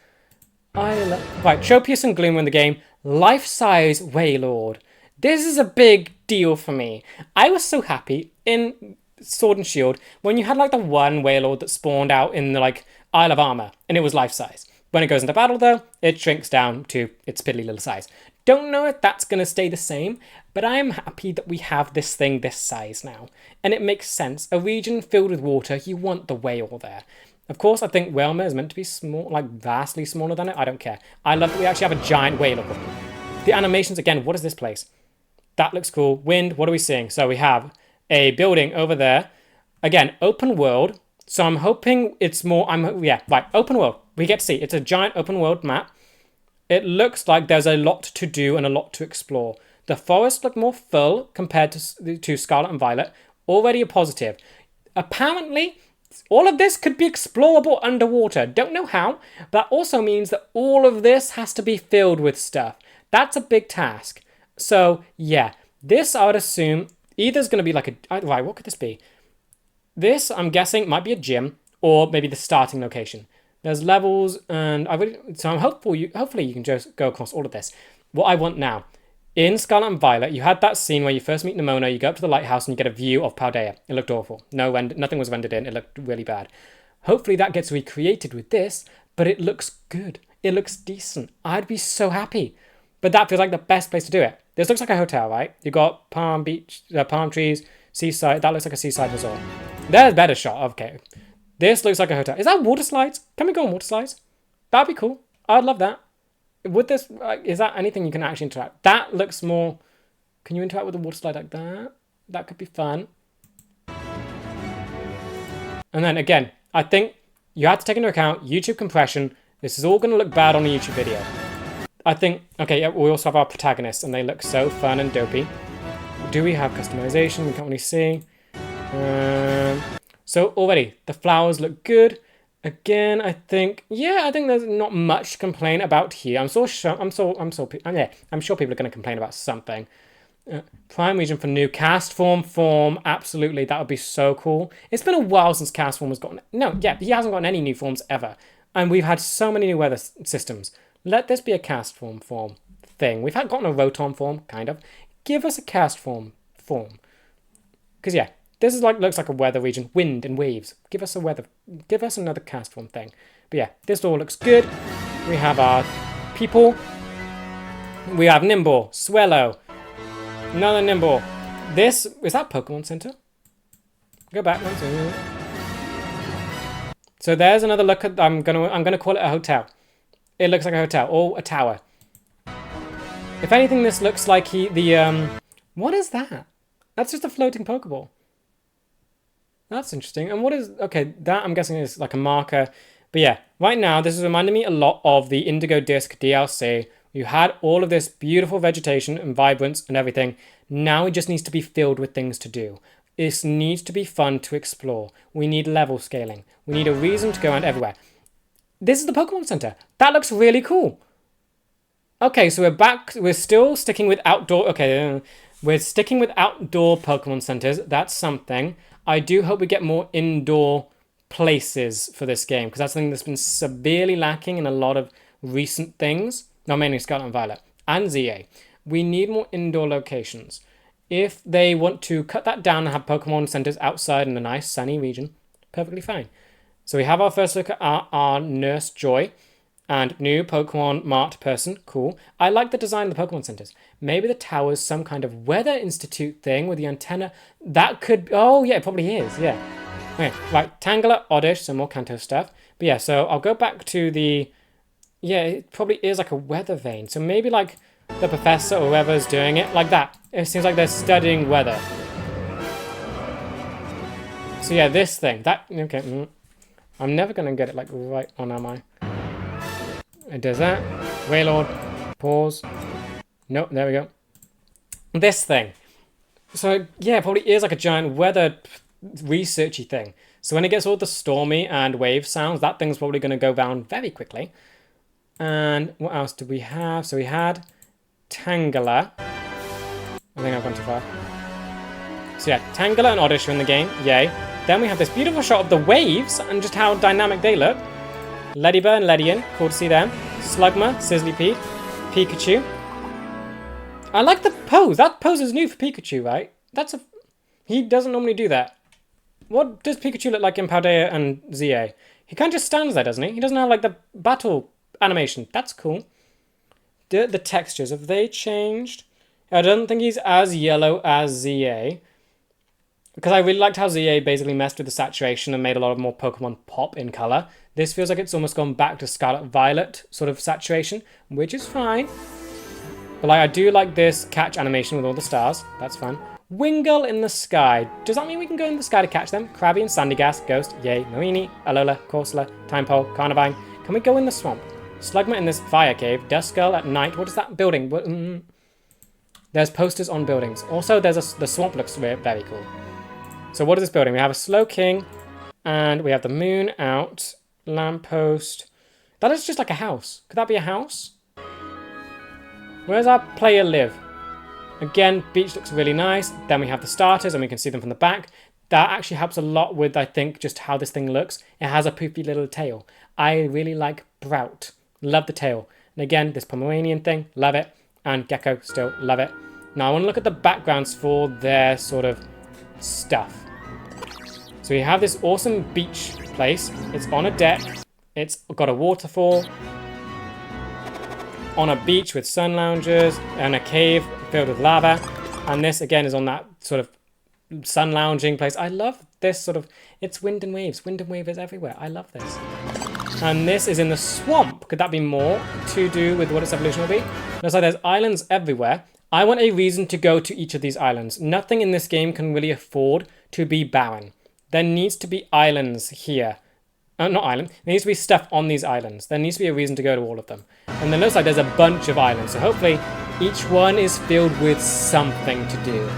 Right, Tropius and Gloom are in the game. Life-size Waylord. This is a big deal for me. I was so happy in Sword and Shield when you had like the one Waylord that spawned out in the like Isle of Armor and it was life-size. When it goes into battle though, it shrinks down to its piddly little size. Don't know if that's going to stay the same, but I am happy that we have this thing this size now. And it makes sense. A region filled with water, you want the whale there. Of course, I think Whalmer is meant to be small, like vastly smaller than it. I don't care. I love that we actually have a giant whale. The animations, again, what is this place? That looks cool. Wind, what are we seeing? So we have a building over there. Again, open world. So I'm hoping it's more, open world. We get to see. It's a giant open world map. It looks like there's a lot to do and a lot to explore. The forests look more full compared to Scarlet and Violet. Already a positive. Apparently, all of this could be explorable underwater. Don't know how. But that also means that all of this has to be filled with stuff. That's a big task. So, yeah. This, I would assume, either is going to be like a... Right, what could this be? This, I'm guessing, might be a gym. Or maybe the starting location. There's levels, and I'm hopefully you can just go across all of this. What I want now, in Scarlet and Violet, you had that scene where you first meet Nimona, you go up to the lighthouse and you get a view of Paldea. It looked awful. Nothing was rendered in. It looked really bad. Hopefully that gets recreated with this, but it looks good. It looks decent. I'd be so happy. But that feels like the best place to do it. This looks like a hotel, right? You got palm trees, seaside. That looks like a seaside resort. There's a better shot. Okay. This looks like a hotel. Is that water slides? Can we go on water slides? That'd be cool. I'd love that. Would this... is that anything you can actually interact? That looks more... Can you interact with the water slide like that? That could be fun. And then again, I think you have to take into account YouTube compression. This is all going to look bad on a YouTube video. I think... Okay, yeah, we also have our protagonists, and they look so fun and dopey. Do we have customization? We can't really see. So already, the flowers look good. Again, I think there's not much to complain about here. I'm sure people are going to complain about something. Prime region for new cast form. Absolutely, that would be so cool. It's been a while since cast form has gotten... No, yeah, he hasn't gotten any new forms ever. And we've had so many new weather systems. Let this be a cast form thing. We've gotten a Rotom form, kind of. Give us a cast form. Because, yeah. This is looks like a weather region. Wind and waves. Give us another cast form thing. But yeah, this all looks good. We have our people. We have Nimble, Swellow, another Nimble. Is that Pokemon Center? Go back one. So there's another look at... I'm gonna call it a hotel. It looks like a hotel or a tower. If anything, this looks like what is that? That's just a floating Pokeball. That's interesting. And what is... Okay, that I'm guessing is like a marker. But yeah, right now, this is reminding me a lot of the Indigo Disc DLC. You had all of this beautiful vegetation and vibrance and everything. Now it just needs to be filled with things to do. This needs to be fun to explore. We need level scaling. We need a reason to go around everywhere. This is the Pokemon Center. That looks really cool. Okay, so we're back. We're still sticking with outdoor... Okay, we're sticking with outdoor Pokemon Centers. That's something. I do hope we get more indoor places for this game, because that's something that's been severely lacking in a lot of recent things. Not mainly Scarlet and Violet and ZA. We need more indoor locations. If they want to cut that down and have Pokemon centers outside in a nice sunny region, perfectly fine. So we have our first look at our Nurse Joy and new Pokemon Mart person. Cool. I like the design of the Pokemon centers. Maybe the tower's some kind of weather institute thing with the antenna. That could... Oh, yeah, it probably is. Yeah. Okay, right. Tangela, Oddish, some more Kanto stuff. But yeah, so I'll go back to the Yeah, it probably is like a weather vane. So maybe like the professor or whoever's doing it, like that. It seems like they're studying weather. So yeah, this thing, that, okay. I'm never going to get it like right on, am I? It does that. Waylord. Pause. Nope, there we go. This thing. So yeah, it probably is like a giant weather researchy thing. So when it gets all the stormy and wave sounds, that thing's probably going to go down very quickly. And what else did we have? So we had Tangela. I think I've gone too far. So yeah, Tangela and Oddish are in the game. Yay. Then we have this beautiful shot of the waves and just how dynamic they look. Ladybird and Ledian. Cool to see them. Slugma, Sizzlypede, Pikachu. I like the pose. That pose is new for Pikachu, right? He doesn't normally do that. What does Pikachu look like in Paldea and ZA? He kind of just stands there, doesn't he? He doesn't have like the battle animation. That's cool. The textures, have they changed? I don't think he's as yellow as ZA. Because I really liked how ZA basically messed with the saturation and made a lot of more Pokemon pop in color. This feels like it's almost gone back to Scarlet Violet sort of saturation, which is fine. But like, I do like this catch animation with all the stars. That's fun. Wingull in the sky. Does that mean we can go in the sky to catch them? Krabby and Sandygast, Ghost, Yay, Moini, Alola, Corsola, Timepole, Carnivine. Can we go in the swamp? Slugma in this fire cave. Duskull at night. What is that building? There's posters on buildings. Also, the swamp looks very cool. So what is this building? We have a Slowking, and we have the moon out. Lamppost. That is just like a house. Could that be a house? Where's our player live? Again, beach looks really nice. Then we have the starters and we can see them from the back. That actually helps a lot with, I think, just how this thing looks. It has a poofy little tail. I really like Brout. Love the tail. And again, this Pomeranian thing, love it. And Gecko, still love it. Now I want to look at the backgrounds for their sort of stuff. So we have this awesome beach place. It's on a deck. It's got a waterfall. On a beach with sun loungers and a cave filled with lava. And this again is on that sort of sun lounging place. I love this sort of, it's wind and waves. Wind and wave is everywhere. I love this. And this is in the swamp. Could that be more to do with what its evolution will be? Looks like there's islands everywhere. I want a reason to go to each of these islands. Nothing in this game can really afford to be barren. There needs to be islands here. Not island. There needs to be stuff on these islands. There needs to be a reason to go to all of them. And it looks like there's a bunch of islands. So hopefully each one is filled with something to do.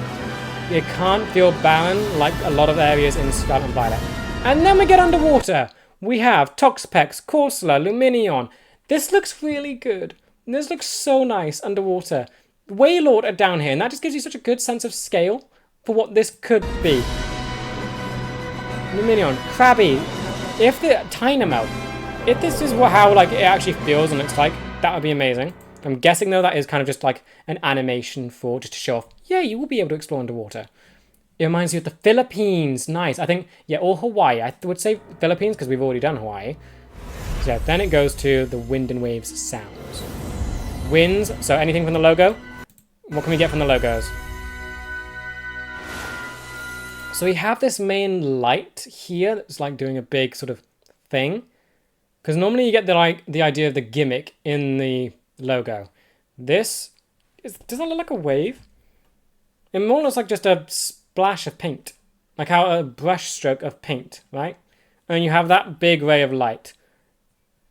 It can't feel barren like a lot of areas in Scarlet and Violet. And then we get underwater. We have Toxapex, Corsola, Luminion. This looks really good. This looks so nice underwater. Waylord are down here. And that just gives you such a good sense of scale for what this could be. Luminion, Krabby. If the Tynamo, if this is how like it actually feels and looks like, that would be amazing. I'm guessing though that is kind of just like an animation for just to show off. Yeah, you will be able to explore underwater. It reminds you of the Philippines. Nice. I think yeah, or Hawaii. I would say Philippines because we've already done Hawaii. So then it goes to the wind and waves sounds. Winds. So anything from the logo? What can we get from the logos? So we have this main light here that's like doing a big sort of thing. Because normally you get the idea of the gimmick in the logo. Does that look like a wave? It more looks like just a splash of paint. Like how a brush stroke of paint, right? And you have that big ray of light.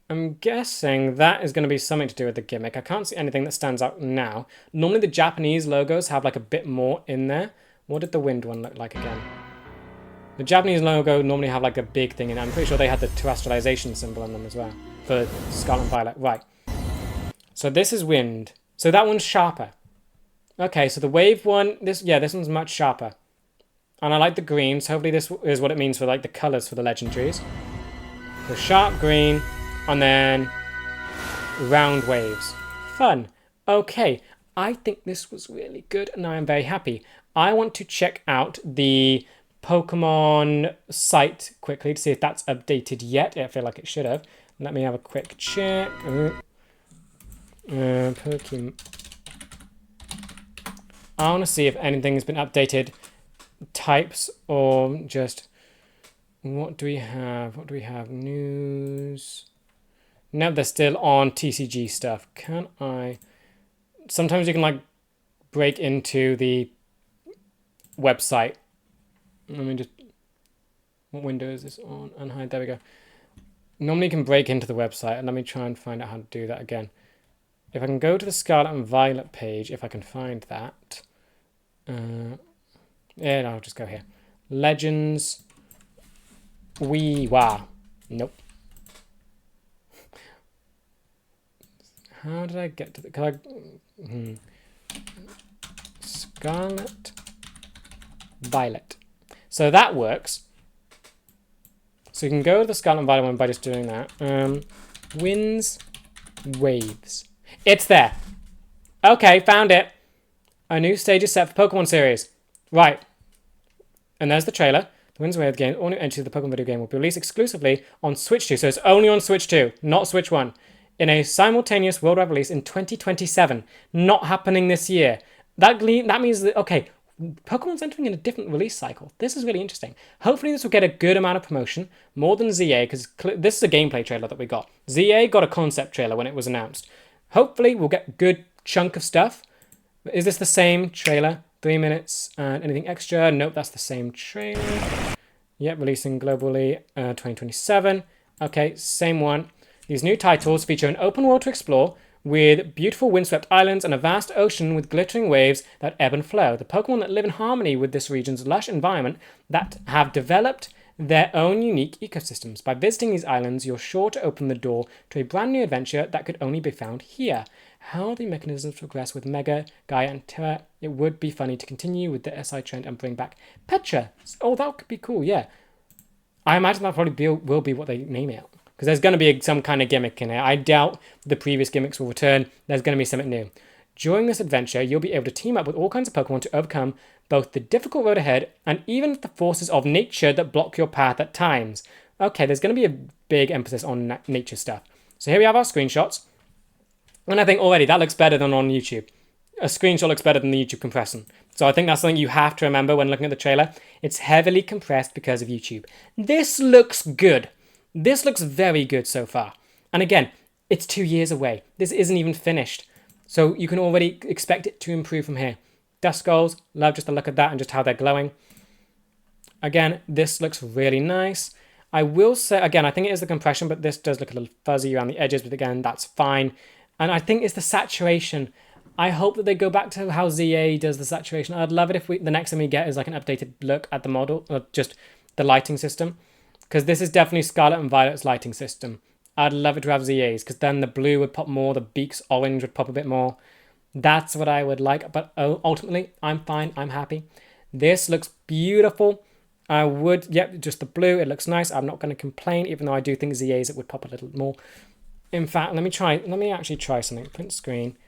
I'm guessing that is going to be something to do with the gimmick. I can't see anything that stands out now. Normally the Japanese logos have like a bit more in there. What did the wind one look like again? The Japanese logo normally have like a big thing in it. I'm pretty sure they had the terrestrialization symbol in them as well. For Scarlet and Violet. Right. So this is wind. So that one's sharper. Okay, so the wave one, this one's much sharper. And I like the greens. Hopefully this is what it means for like the colors for the legendaries. So sharp green and then round waves. Fun. Okay. I think this was really good and I am very happy. I want to check out the Pokemon site quickly to see if that's updated yet. I feel like it should have. Let me have a quick check. Pokemon. I want to see if anything has been updated. Types or just... What do we have? What do we have? News. No, they're still on TCG stuff. Can I... Sometimes you can, like, break into the website. Let me just... What window is this on? Unhide, there we go. Normally you can break into the website, and let me try and find out how to do that again. If I can go to the Scarlet and Violet page, if I can find that. Yeah, no, I'll just go here. Legends. Wow. Nope. How did I get to the... Can I... Scarlet. Violet. So that works. So you can go to the Scarlet and Violet one by just doing that. Winds, Waves. It's there. Okay, found it. A new stage is set for Pokemon series. Right. And there's the trailer. The Winds and Waves game, all new entries of the Pokemon video game will be released exclusively on Switch 2. So it's only on Switch 2, not Switch 1. In a simultaneous worldwide release in 2027. Not happening this year. That means that, okay, Pokemon's entering in a different release cycle. This is really interesting. Hopefully this will get a good amount of promotion, more than ZA, because this is a gameplay trailer that we got. ZA got a concept trailer when it was announced. Hopefully we'll get a good chunk of stuff. Is this the same trailer? 3 minutes and anything extra? Nope, that's the same trailer. Yep, releasing globally 2027. Okay, same one. These new titles feature an open world to explore, with beautiful windswept islands and a vast ocean with glittering waves that ebb and flow. The Pokemon that live in harmony with this region's lush environment that have developed their own unique ecosystems. By visiting these islands, you're sure to open the door to a brand new adventure that could only be found here. How the mechanisms progress with Mega, Gaia, and Terra, it would be funny to continue with the SI trend and bring back Petra. Oh, that could be cool, yeah. I imagine that probably will be what they name it. Because there's going to be some kind of gimmick in it. I doubt the previous gimmicks will return. There's going to be something new. During this adventure, you'll be able to team up with all kinds of Pokemon to overcome both the difficult road ahead and even the forces of nature that block your path at times. Okay, there's going to be a big emphasis on nature stuff. So here we have our screenshots. And I think already that looks better than on YouTube. A screenshot looks better than the YouTube compression. So I think that's something you have to remember when looking at the trailer. It's heavily compressed because of YouTube. This looks good. This looks very good so far. And again, it's 2 years away. This isn't even finished. So you can already expect it to improve from here. Duskulls, love just the look of that and just how they're glowing. Again, this looks really nice. I will say, again, I think it is the compression, but this does look a little fuzzy around the edges, but again, that's fine. And I think it's the saturation. I hope that they go back to how ZA does the saturation. I'd love it if the next thing we get is like an updated look at the model, or just the lighting system. Because this is definitely Scarlet and Violet's lighting system. I'd love it to have ZA's, because then the blue would pop more, the beak's orange would pop a bit more. That's what I would like, but ultimately, I'm fine, I'm happy. This looks beautiful. I would, yep, just the blue, it looks nice. I'm not going to complain, even though I do think ZA's it would pop a little more. In fact, let me actually try something. Print screen.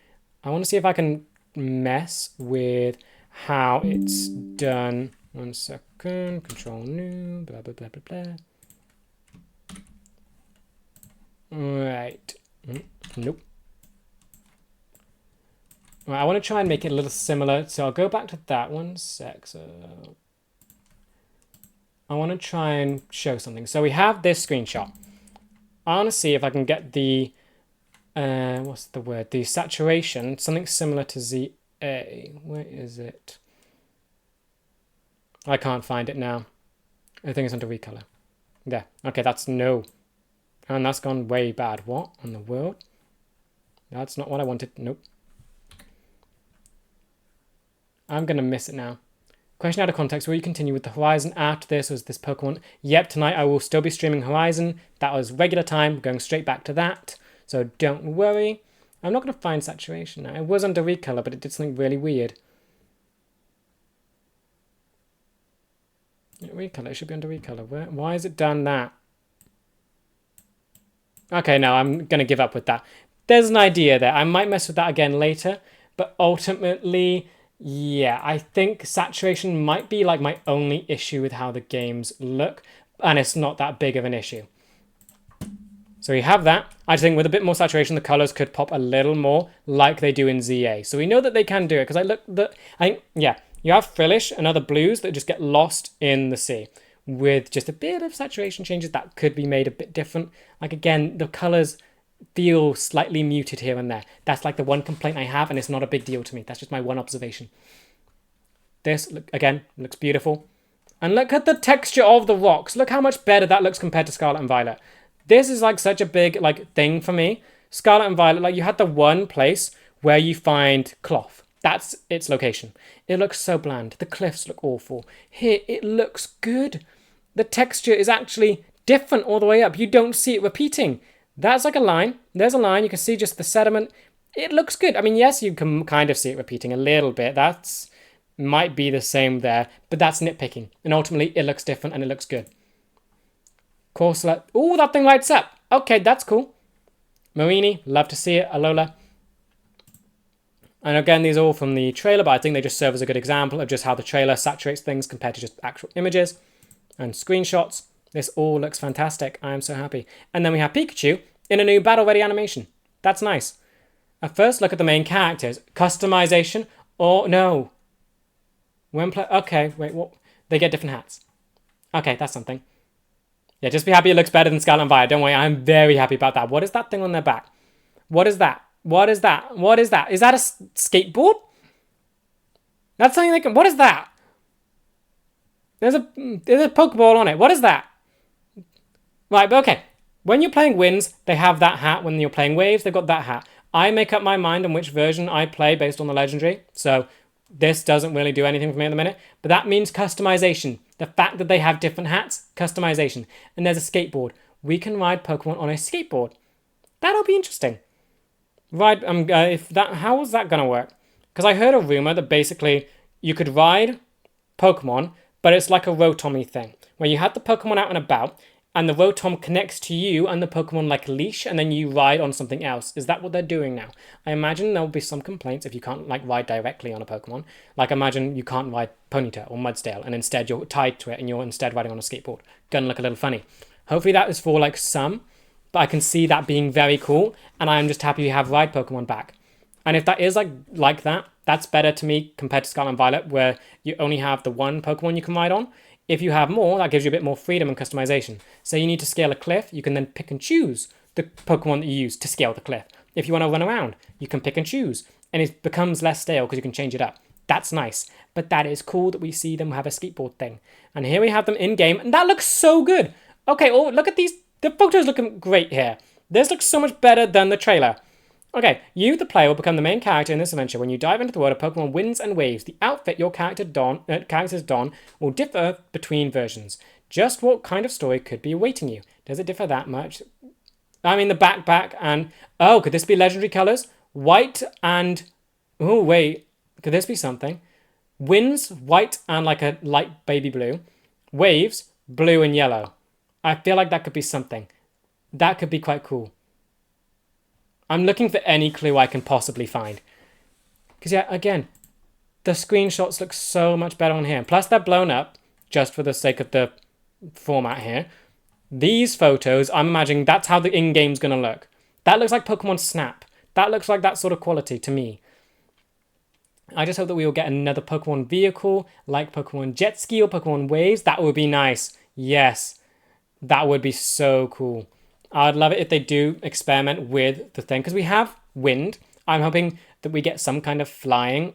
I want to see if I can mess with how it's done. 1 second, control new, blah, blah, blah, blah, blah. Right. Nope. Right, I want to try and make it a little similar. So I'll go back to that 1 sec. So I want to try and show something. So we have this screenshot. I want to see if I can get the, what's the word? The saturation, something similar to ZA. Where is it? I can't find it now. I think it's under recolor. There. Okay, that's no. And that's gone way bad. What in the world? That's not what I wanted. Nope. I'm going to miss it now. Question out of context. Will you continue with the Horizon after this? Was this Pokemon? Yep, tonight I will still be streaming Horizon. That was regular time. Going straight back to that. So don't worry. I'm not going to find saturation now. It was under recolor, but it did something really weird. Recolor. It should be under recolor. Why has it done that? Okay, no, I'm going to give up with that. There's an idea there. I might mess with that again later. But ultimately, yeah, I think saturation might be like my only issue with how the games look. And it's not that big of an issue. So we have that. I think with a bit more saturation, the colors could pop a little more like they do in ZA. So we know that they can do it. Because I think, yeah, you have Frillish and other blues that just get lost in the sea. With just a bit of saturation changes, that could be made a bit different. Like, again, the colors feel slightly muted here and there. That's like the one complaint I have, and it's not a big deal to me. That's just my one observation. This, look, again, looks beautiful. And look at the texture of the rocks. Look how much better that looks compared to Scarlet and Violet. This is like such a big like thing for me. Scarlet and Violet, like you had the one place where you find cloth. That's its location. It looks so bland. The cliffs look awful. Here, it looks good. The texture is actually different all the way up. You don't see it repeating. That's like a line. There's a line. You can see just the sediment. It looks good. I mean, yes, you can kind of see it repeating a little bit. That's might be the same there, but that's nitpicking. And ultimately, it looks different and it looks good. Corsola. Oh, that thing lights up. Okay, that's cool. Marini, love to see it. Alola. And again, these are all from the trailer, but I think they just serve as a good example of just how the trailer saturates things compared to just actual images and screenshots. This all looks fantastic. I am so happy. And then we have Pikachu in a new battle-ready animation. That's nice. At first, look at the main characters. Customization or no? Okay, wait, what? They get different hats. Okay, that's something. Yeah, just be happy it looks better than Scarlet and Violet. Don't worry, I'm very happy about that. What is that thing on their back? What is that? What is that? What is that? Is that a skateboard? That's something they can... What is that? There's a Pokeball on it. What is that? Right, but okay. When you're playing Winds, they have that hat. When you're playing Waves, they've got that hat. I make up my mind on which version I play based on the Legendary. So this doesn't really do anything for me at the minute. But that means customization. The fact that they have different hats, customization. And there's a skateboard. We can ride Pokemon on a skateboard. That'll be interesting. Ride, how is that going to work? Because I heard a rumor that basically you could ride Pokemon, but it's like a Rotom-y thing, where you have the Pokemon out and about, and the Rotom connects to you and the Pokemon like a leash, and then you ride on something else. Is that what they're doing now? I imagine there will be some complaints if you can't like ride directly on a Pokemon. Like imagine you can't ride Ponyta or Mudsdale, and instead you're tied to it, and you're instead riding on a skateboard. Gonna look a little funny. Hopefully that is for like some, but I can see that being very cool, and I'm just happy you have ride Pokemon back. And if that is like that, that's better to me compared to Scarlet and Violet, where you only have the one Pokemon you can ride on. If you have more, that gives you a bit more freedom and customization. So you need to scale a cliff, you can then pick and choose the Pokemon that you use to scale the cliff. If you want to run around, you can pick and choose, and it becomes less stale because you can change it up. That's nice, but that is cool that we see them have a skateboard thing. And here we have them in-game, and that looks so good. Okay, oh, look at these. The photos looking great here. This looks so much better than the trailer. Okay, you, the player, will become the main character in this adventure when you dive into the world of Pokémon Winds and Waves. The outfit your characters don will differ between versions. Just what kind of story could be awaiting you? Does it differ that much? I mean, the backpack and... Oh, could this be legendary colors? White and... Oh, wait. Could this be something? Winds, white and like a light baby blue. Waves, blue and yellow. I feel like that could be something. That could be quite cool. I'm looking for any clue I can possibly find. Because, yeah, again, the screenshots look so much better on here. Plus, they're blown up, just for the sake of the format here. These photos, I'm imagining that's how the in-game's going to look. That looks like Pokemon Snap. That looks like that sort of quality to me. I just hope that we will get another Pokemon vehicle, like Pokemon Jet Ski or Pokemon Waves. That would be nice. Yes, that would be so cool. I'd love it if they do experiment with the thing, because we have wind. I'm hoping that we get some kind of flying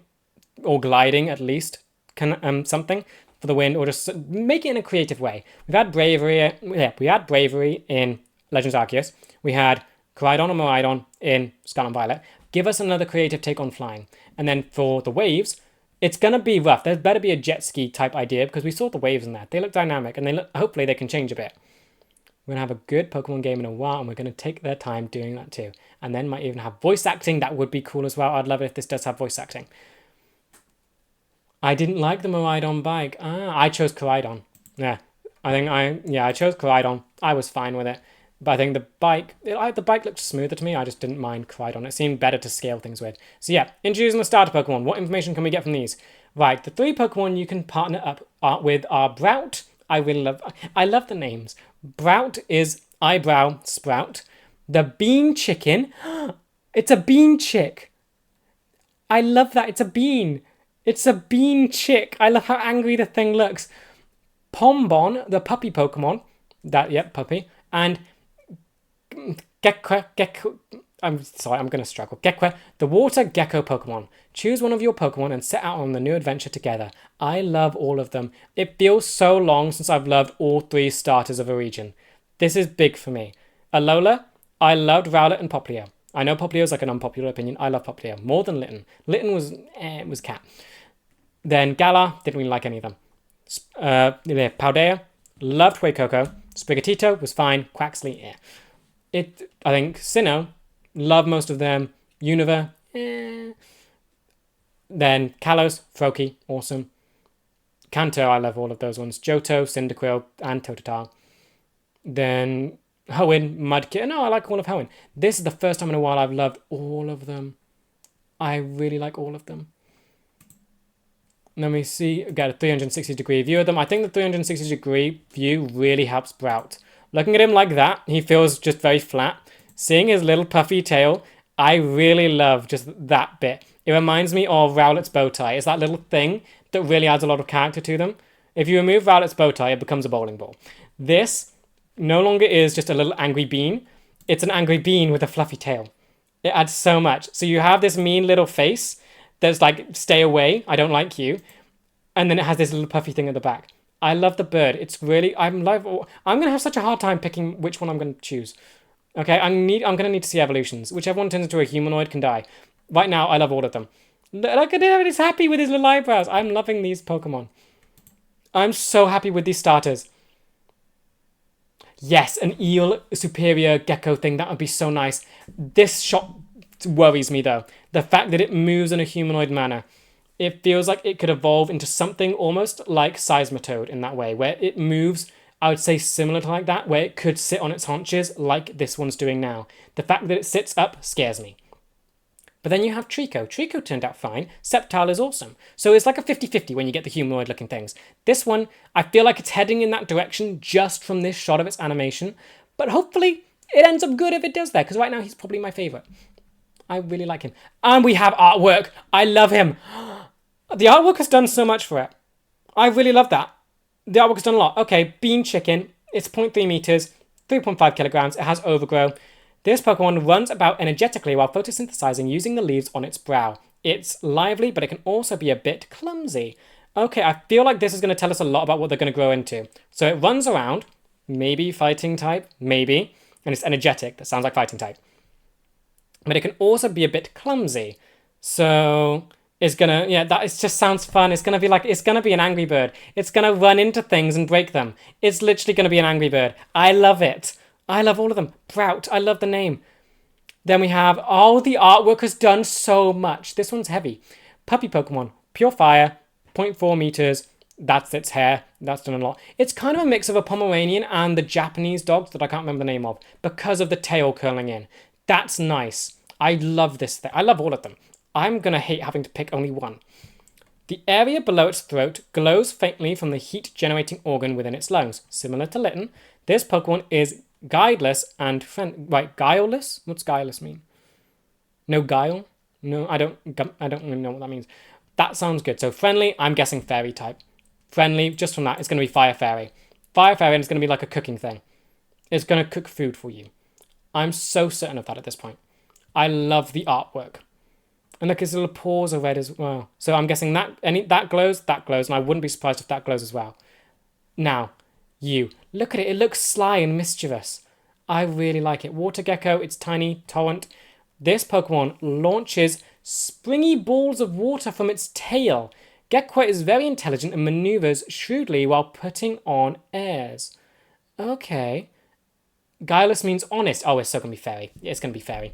or gliding at least, something for the wind, or just make it in a creative way. We've had bravery, we had bravery in Legends Arceus. We had Koraidon or Miraidon in Scarlet and Violet. Give us another creative take on flying. And then for the waves, it's gonna be rough. There's better be a jet ski type idea, because we saw the waves in that. They look dynamic, and they look. Hopefully they can change a bit. We're going to have a good Pokemon game in a while, and we're going to take their time doing that too. And then might even have voice acting. That would be cool as well. I'd love it if this does have voice acting. I didn't like the Miraidon bike. I chose Koraidon. Yeah, I chose Koraidon. I was fine with it. But I think the bike looked smoother to me. I just didn't mind Koraidon. It seemed better to scale things with. So yeah, introducing the starter Pokemon. What information can we get from these? Right, the 3 Pokemon you can partner up with are Brout. I love the names. Brout is eyebrow sprout. The bean chicken. It's a bean chick. I love that. It's a bean. It's a bean chick. I love how angry the thing looks. Pombon, the puppy Pokemon. Puppy. And Gecko. I'm sorry, I'm going to struggle. Gekwe, the water gecko Pokemon. Choose one of your Pokemon and set out on the new adventure together. I love all of them. It feels so long since I've loved all 3 starters of a region. This is big for me. Alola, I loved Rowlet and Popplio. I know Poplio's like an unpopular opinion. I love Popplio more than Litten. Litten was cat. Then Galar, didn't really like any of them. Paldea, loved Huecoco. Sprigatito was fine. Quaxley, I think Sinnoh, love most of them. Unova, Then Kalos, Froakie, awesome. Kanto, I love all of those ones. Johto, Cyndaquil, and Totodile. Then Hoenn, Mudkip. No, I like all of Hoenn. This is the first time in a while I've loved all of them. I really like all of them. Let me see, get a 360 degree view of them. I think the 360 degree view really helps Sprout. Looking at him like that, he feels just very flat. Seeing his little puffy tail, I really love just that bit. It reminds me of Rowlet's bow tie. It's that little thing that really adds a lot of character to them. If you remove Rowlet's bow tie, it becomes a bowling ball. This no longer is just a little angry bean. It's an angry bean with a fluffy tail. It adds so much. So you have this mean little face that's like, stay away, I don't like you. And then it has this little puffy thing at the back. I love the bird. It's really, I'm going to have such a hard time picking which one I'm going to choose. Okay, I'm going to need to see evolutions. Whichever one turns into a humanoid can die. Right now, I love all of them. Look at him, he's happy with his little eyebrows. I'm loving these Pokemon. I'm so happy with these starters. Yes, an eel superior gecko thing, that would be so nice. This shot worries me though. The fact that it moves in a humanoid manner. It feels like it could evolve into something almost like Seismitoad in that way, where it moves, I would say similar to like that, where it could sit on its haunches like this one's doing now. The fact that it sits up scares me. But then you have Trico. Trico turned out fine. Sceptile is awesome. So it's like a 50-50 when you get the humanoid-looking things. This one, I feel like it's heading in that direction just from this shot of its animation. But hopefully it ends up good if it does that, because right now he's probably my favourite. I really like him. And we have artwork. I love him. The artwork has done so much for it. I really love that. The artwork has done a lot. Okay, Bean Chicken. It's 0.3 meters, 3.5 kilograms. It has overgrow. This Pokemon runs about energetically while photosynthesizing using the leaves on its brow. It's lively, but it can also be a bit clumsy. Okay, I feel like this is going to tell us a lot about what they're going to grow into. So it runs around, maybe fighting type, maybe, and it's energetic. That sounds like fighting type. But it can also be a bit clumsy. So it's gonna, it just sounds fun. It's gonna be an Angry Bird. It's gonna run into things and break them. It's literally gonna be an Angry Bird. I love it. I love all of them. Prout, I love the name. Then we have, the artwork has done so much. This one's heavy. Puppy Pokemon, Pure Fire, 0.4 meters. That's its hair. That's done a lot. It's kind of a mix of a Pomeranian and the Japanese dogs that I can't remember the name of because of the tail curling in. That's nice. I love this thing. I love all of them. I'm going to hate having to pick only one. The area below its throat glows faintly from the heat-generating organ within its lungs. Similar to Litten, this Pokemon is guideless and guileless? What's guileless mean? No guile? No, I don't really know what that means. That sounds good. So friendly, I'm guessing fairy type. Friendly, just from that, it's going to be Fire Fairy. Fire Fairy, and it's going to be like a cooking thing. It's going to cook food for you. I'm so certain of that at this point. I love the artwork. And look, his little paws are red as well. So I'm guessing that glows, and I wouldn't be surprised if that glows as well. Now, you. Look at it. It looks sly and mischievous. I really like it. Water Gecko, it's tiny, torrent. This Pokemon launches springy balls of water from its tail. Gekwe is very intelligent and maneuvers shrewdly while putting on airs. Okay. Guileless means honest. Oh, it's so going to be fairy. It's going to be fairy.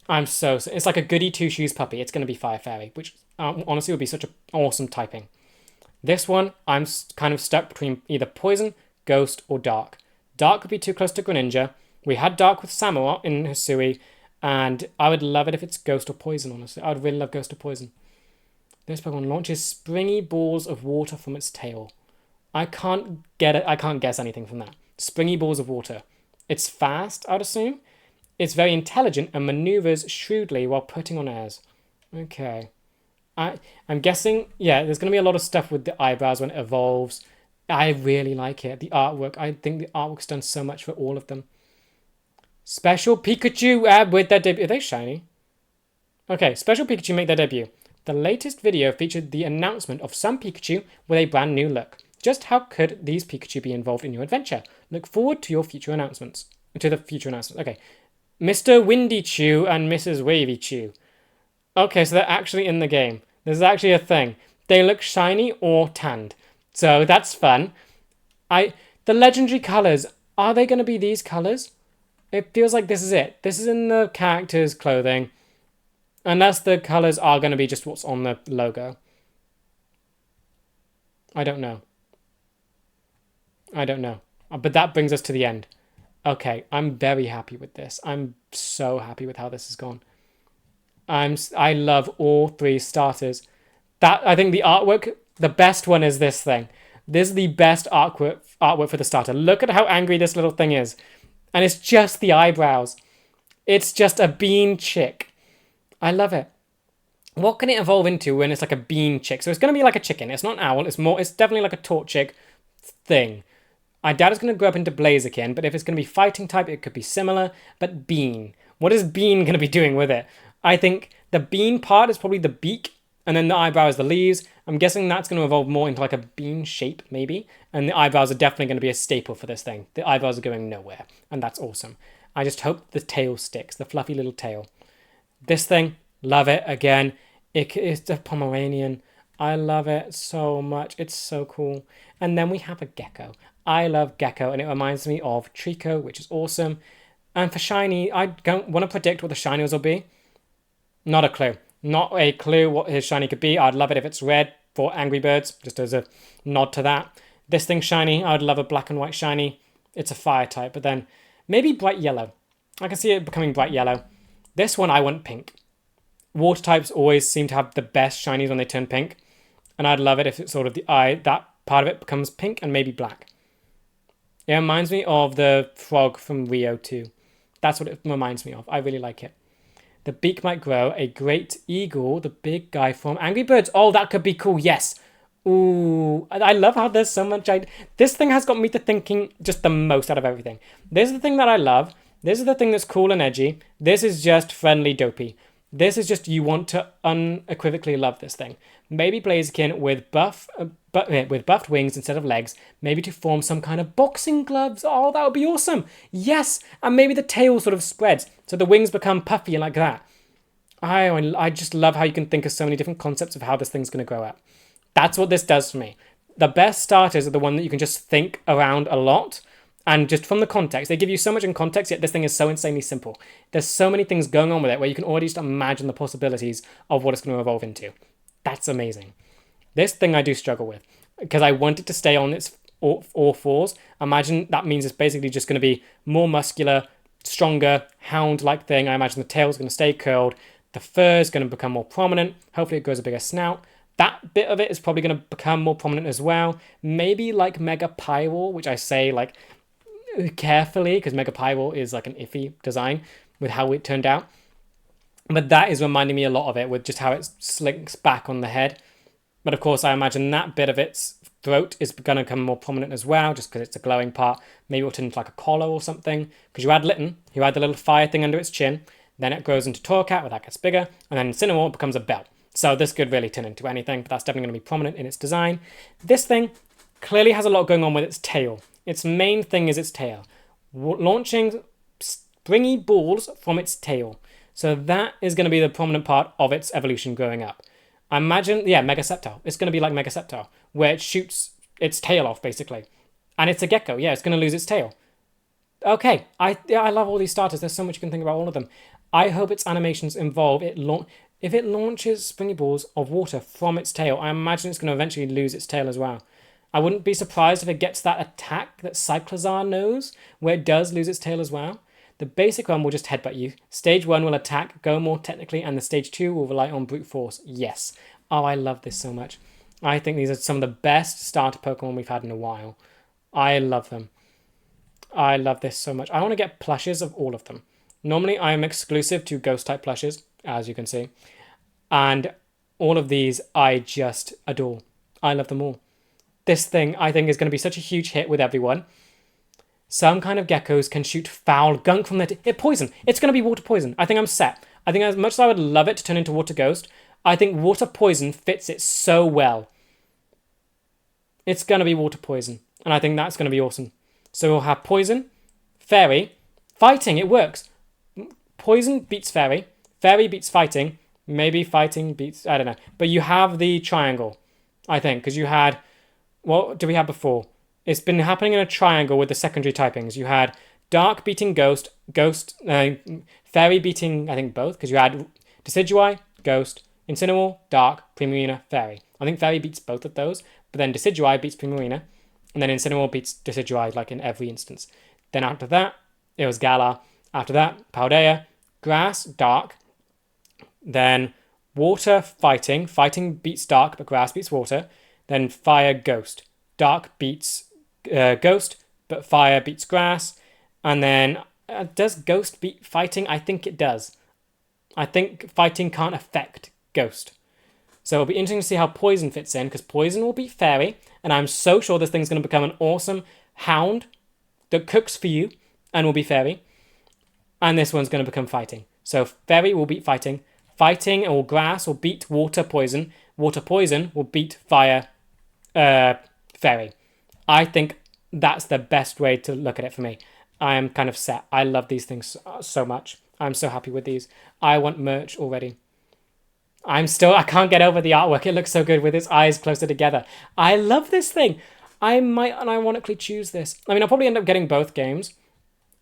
It's like a goody two-shoes puppy. It's going to be Fire Fairy, which honestly would be such an awesome typing. This one, I'm kind of stuck between either Poison, Ghost, or Dark. Dark would be too close to Greninja. We had Dark with Samurott in Hisui, and I would love it if it's Ghost or Poison, honestly. I would really love Ghost or Poison. This Pokemon launches springy balls of water from its tail. I can't get it. I can't guess anything from that. Springy balls of water. It's fast, I'd assume. It's very intelligent and maneuvers shrewdly while putting on airs. Okay. I'm guessing, there's going to be a lot of stuff with the eyebrows when it evolves. I really like it. The artwork, I think the artwork's done so much for all of them. Special Pikachu with their debut. Are they shiny? Okay, Special Pikachu make their debut. The latest video featured the announcement of some Pikachu with a brand new look. Just how could these Pikachu be involved in your adventure? Look forward to your future announcements. To the future announcements. Okay. Mr. Windy Chew and Mrs. Wavy Chew. Okay, so they're actually in the game. This is actually a thing. They look shiny or tanned. So that's fun. The legendary colors, are they going to be these colors? It feels like this is it. This is in the character's clothing. Unless the colors are going to be just what's on the logo. I don't know. But that brings us to the end. Okay, I'm very happy with this. I'm so happy with how this has gone. I love all three starters. I think the artwork, the best one is this thing. This is the best artwork for the starter. Look at how angry this little thing is. And it's just the eyebrows. It's just a bean chick. I love it. What can it evolve into when it's like a bean chick? So it's going to be like a chicken. It's not an owl. It's definitely like a Torchic thing. I doubt it's going to grow up into Blaziken, but if it's going to be fighting type, it could be similar. But bean. What is bean going to be doing with it? I think the bean part is probably the beak, and then the eyebrow is the leaves. I'm guessing that's going to evolve more into like a bean shape, maybe. And the eyebrows are definitely going to be a staple for this thing. The eyebrows are going nowhere, and that's awesome. I just hope the tail sticks, the fluffy little tail. This thing, love it again. It's the Pomeranian. I love it so much. It's so cool. And then we have a gecko. I love gecko, and it reminds me of Trico, which is awesome. And for shiny, I don't want to predict what the shinies will be. Not a clue. Not a clue what his shiny could be. I'd love it if it's red for Angry Birds, just as a nod to that. This thing's shiny. I'd love a black and white shiny. It's a fire type, but then maybe bright yellow. I can see it becoming bright yellow. This one, I want pink. Water types always seem to have the best shinies when they turn pink. And I'd love it if it's sort of that part of it becomes pink and maybe black. It reminds me of the frog from Rio 2. That's what it reminds me of. I really like it. The beak might grow. A great eagle, the big guy from Angry Birds. Oh, that could be cool. Yes. Ooh, I love how there's so much. This thing has got me to thinking just the most out of everything. This is the thing that I love. This is the thing that's cool and edgy. This is just friendly dopey. This is just you want to unequivocally love this thing. Maybe Blaziken with buffed wings instead of legs. Maybe to form some kind of boxing gloves. Oh, that would be awesome. Yes, and maybe the tail sort of spreads so the wings become puffy and like that. I just love how you can think of so many different concepts of how this thing's going to grow up. That's what this does for me. The best starters are the one that you can just think around a lot. And just from the context, they give you so much in context, yet this thing is so insanely simple. There's so many things going on with it where you can already just imagine the possibilities of what it's going to evolve into. That's amazing. This thing I do struggle with because I want it to stay on its all fours. Imagine that means it's basically just going to be more muscular, stronger, hound-like thing. I imagine the tail's going to stay curled. The fur is going to become more prominent. Hopefully it grows a bigger snout. That bit of it is probably going to become more prominent as well. Maybe like Mega Pyro, which I say like carefully because Mega Pyro is like an iffy design with how it turned out. But that is reminding me a lot of it with just how it slinks back on the head. But of course, I imagine that bit of its throat is going to become more prominent as well, just because it's a glowing part. Maybe it'll turn into like a collar or something. Because you had Litten, you had the little fire thing under its chin. Then it grows into Torcat, where that gets bigger. And then Incineroar becomes a bell. So this could really turn into anything, but that's definitely going to be prominent in its design. This thing clearly has a lot going on with its tail. Its main thing is its tail. Launching springy balls from its tail. So that is going to be the prominent part of its evolution growing up. I imagine, Mega Sceptile. It's going to be like Mega Sceptile, where it shoots its tail off, basically. And it's a gecko. Yeah, it's going to lose its tail. Okay, I love all these starters. There's so much you can think about all of them. I hope its animations involve it. If it launches springy balls of water from its tail, I imagine it's going to eventually lose its tail as well. I wouldn't be surprised if it gets that attack that Cyclizar knows, where it does lose its tail as well. The basic one will just headbutt you. Stage 1 will attack, go more technically, and the stage 2 will rely on brute force. Yes. Oh, I love this so much. I think these are some of the best starter Pokemon we've had in a while. I love them. I love this so much. I want to get plushes of all of them. Normally, I am exclusive to Ghost-type plushes, as you can see. And all of these, I just adore. I love them all. This thing, I think, is going to be such a huge hit with everyone. some kind of geckos can shoot foul gunk from their poison. It's going to be water poison. I think I'm set. I think as much as I would love it to turn into water ghost, I think water poison fits it so well. It's going to be water poison. And I think that's going to be awesome. So we'll have poison, fairy, fighting. It works. Poison beats fairy. Fairy beats fighting. Maybe fighting beats, I don't know. But you have the triangle, I think. Because you had, what did we have before? It's been happening in a triangle with the secondary typings. You had dark beating ghost, fairy beating, I think, both. Because you had Decidueye, ghost, Incineroar, dark, Primarina, fairy. I think fairy beats both of those. But then Decidueye beats Primarina. And then Incineroar beats Decidueye, like in every instance. Then after that, it was Galar. After that, Paldea, grass, dark. Then water, fighting. Fighting beats dark, but grass beats water. Then fire, ghost. Dark beats ghost, but fire beats grass. And then, does ghost beat fighting? I think it does. I think fighting can't affect ghost. So it'll be interesting to see how poison fits in, because poison will beat fairy. And I'm so sure this thing's going to become an awesome hound that cooks for you and will be fairy. And this one's going to become fighting. So fairy will beat fighting. Fighting or grass will beat water poison. Water poison will beat fire fairy. I think that's the best way to look at it for me. I am kind of set. I love these things so much. I'm so happy with these. I want merch already. I can't get over the artwork. It looks so good with its eyes closer together. I love this thing. I might unironically choose this. I mean, I'll probably end up getting both games.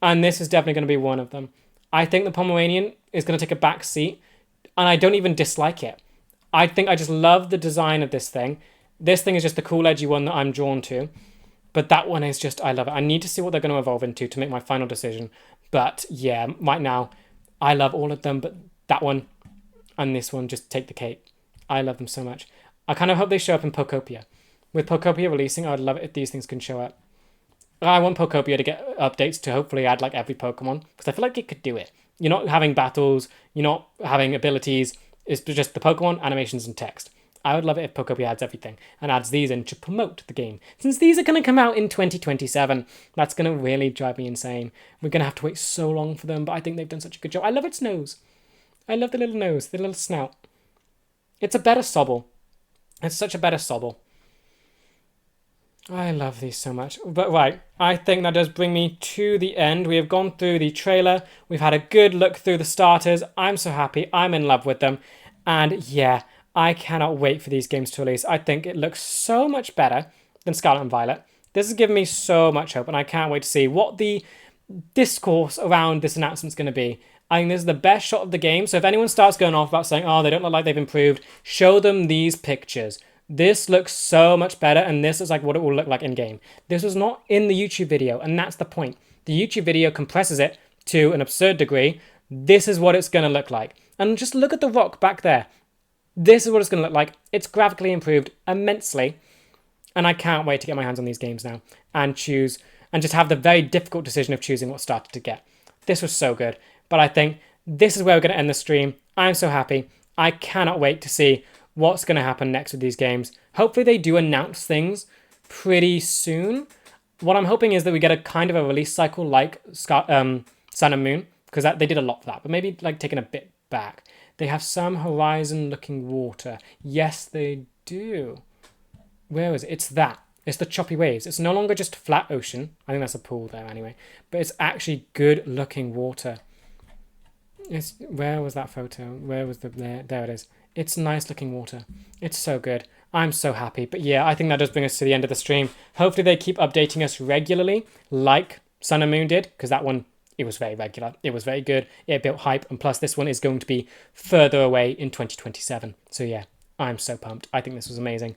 And this is definitely going to be one of them. I think the Pomeranian is going to take a back seat. And I don't even dislike it. I think I just love the design of this thing. This thing is just the cool, edgy one that I'm drawn to. But that one is just, I love it. I need to see what they're going to evolve into to make my final decision. But yeah, right now, I love all of them. But that one and this one just take the cake. I love them so much. I kind of hope they show up in Pokopia. With Pokopia releasing, I would love it if these things can show up. I want Pokopia to get updates to hopefully add like every Pokemon, because I feel like it could do it. You're not having battles, you're not having abilities, it's just the Pokemon, animations, and text. I would love it if Pokopia adds everything and adds these in to promote the game. Since these are going to come out in 2027, that's going to really drive me insane. We're going to have to wait so long for them, but I think they've done such a good job. I love its nose. I love the little nose, the little snout. It's a better Sobble. It's such a better Sobble. I love these so much. But right, I think that does bring me to the end. We have gone through the trailer. We've had a good look through the starters. I'm so happy. I'm in love with them. And yeah, I cannot wait for these games to release. I think it looks so much better than Scarlet and Violet. This has given me so much hope, and I can't wait to see what the discourse around this announcement is going to be. I think this is the best shot of the game. So if anyone starts going off about saying, oh, they don't look like they've improved, show them these pictures. This looks so much better, and this is like what it will look like in game. This was not in the YouTube video, and that's the point. The YouTube video compresses it to an absurd degree. This is what it's going to look like. And just look at the rock back there. This is what it's going to look like. It's graphically improved immensely, and I can't wait to get my hands on these games now and choose, and just have the very difficult decision of choosing what starter to get. This was so good, but I think this is where we're going to end the stream. I'm so happy. I cannot wait to see what's going to happen next with these games. Hopefully they do announce things pretty soon. What I'm hoping is that we get a kind of a release cycle like Sun and Moon, because they did a lot for that, but maybe like taking a bit back. They have some horizon-looking water. Yes, they do. Where is it? It's that. It's the choppy waves. It's no longer just flat ocean. I think that's a pool there anyway. But it's actually good-looking water. Where was that photo? Where was there it is. It's nice-looking water. It's so good. I'm so happy. But yeah, I think that does bring us to the end of the stream. Hopefully they keep updating us regularly, like Sun and Moon did, because that one, it was very regular. It was very good. It built hype. And plus, this one is going to be further away in 2027. So yeah, I'm so pumped. I think this was amazing.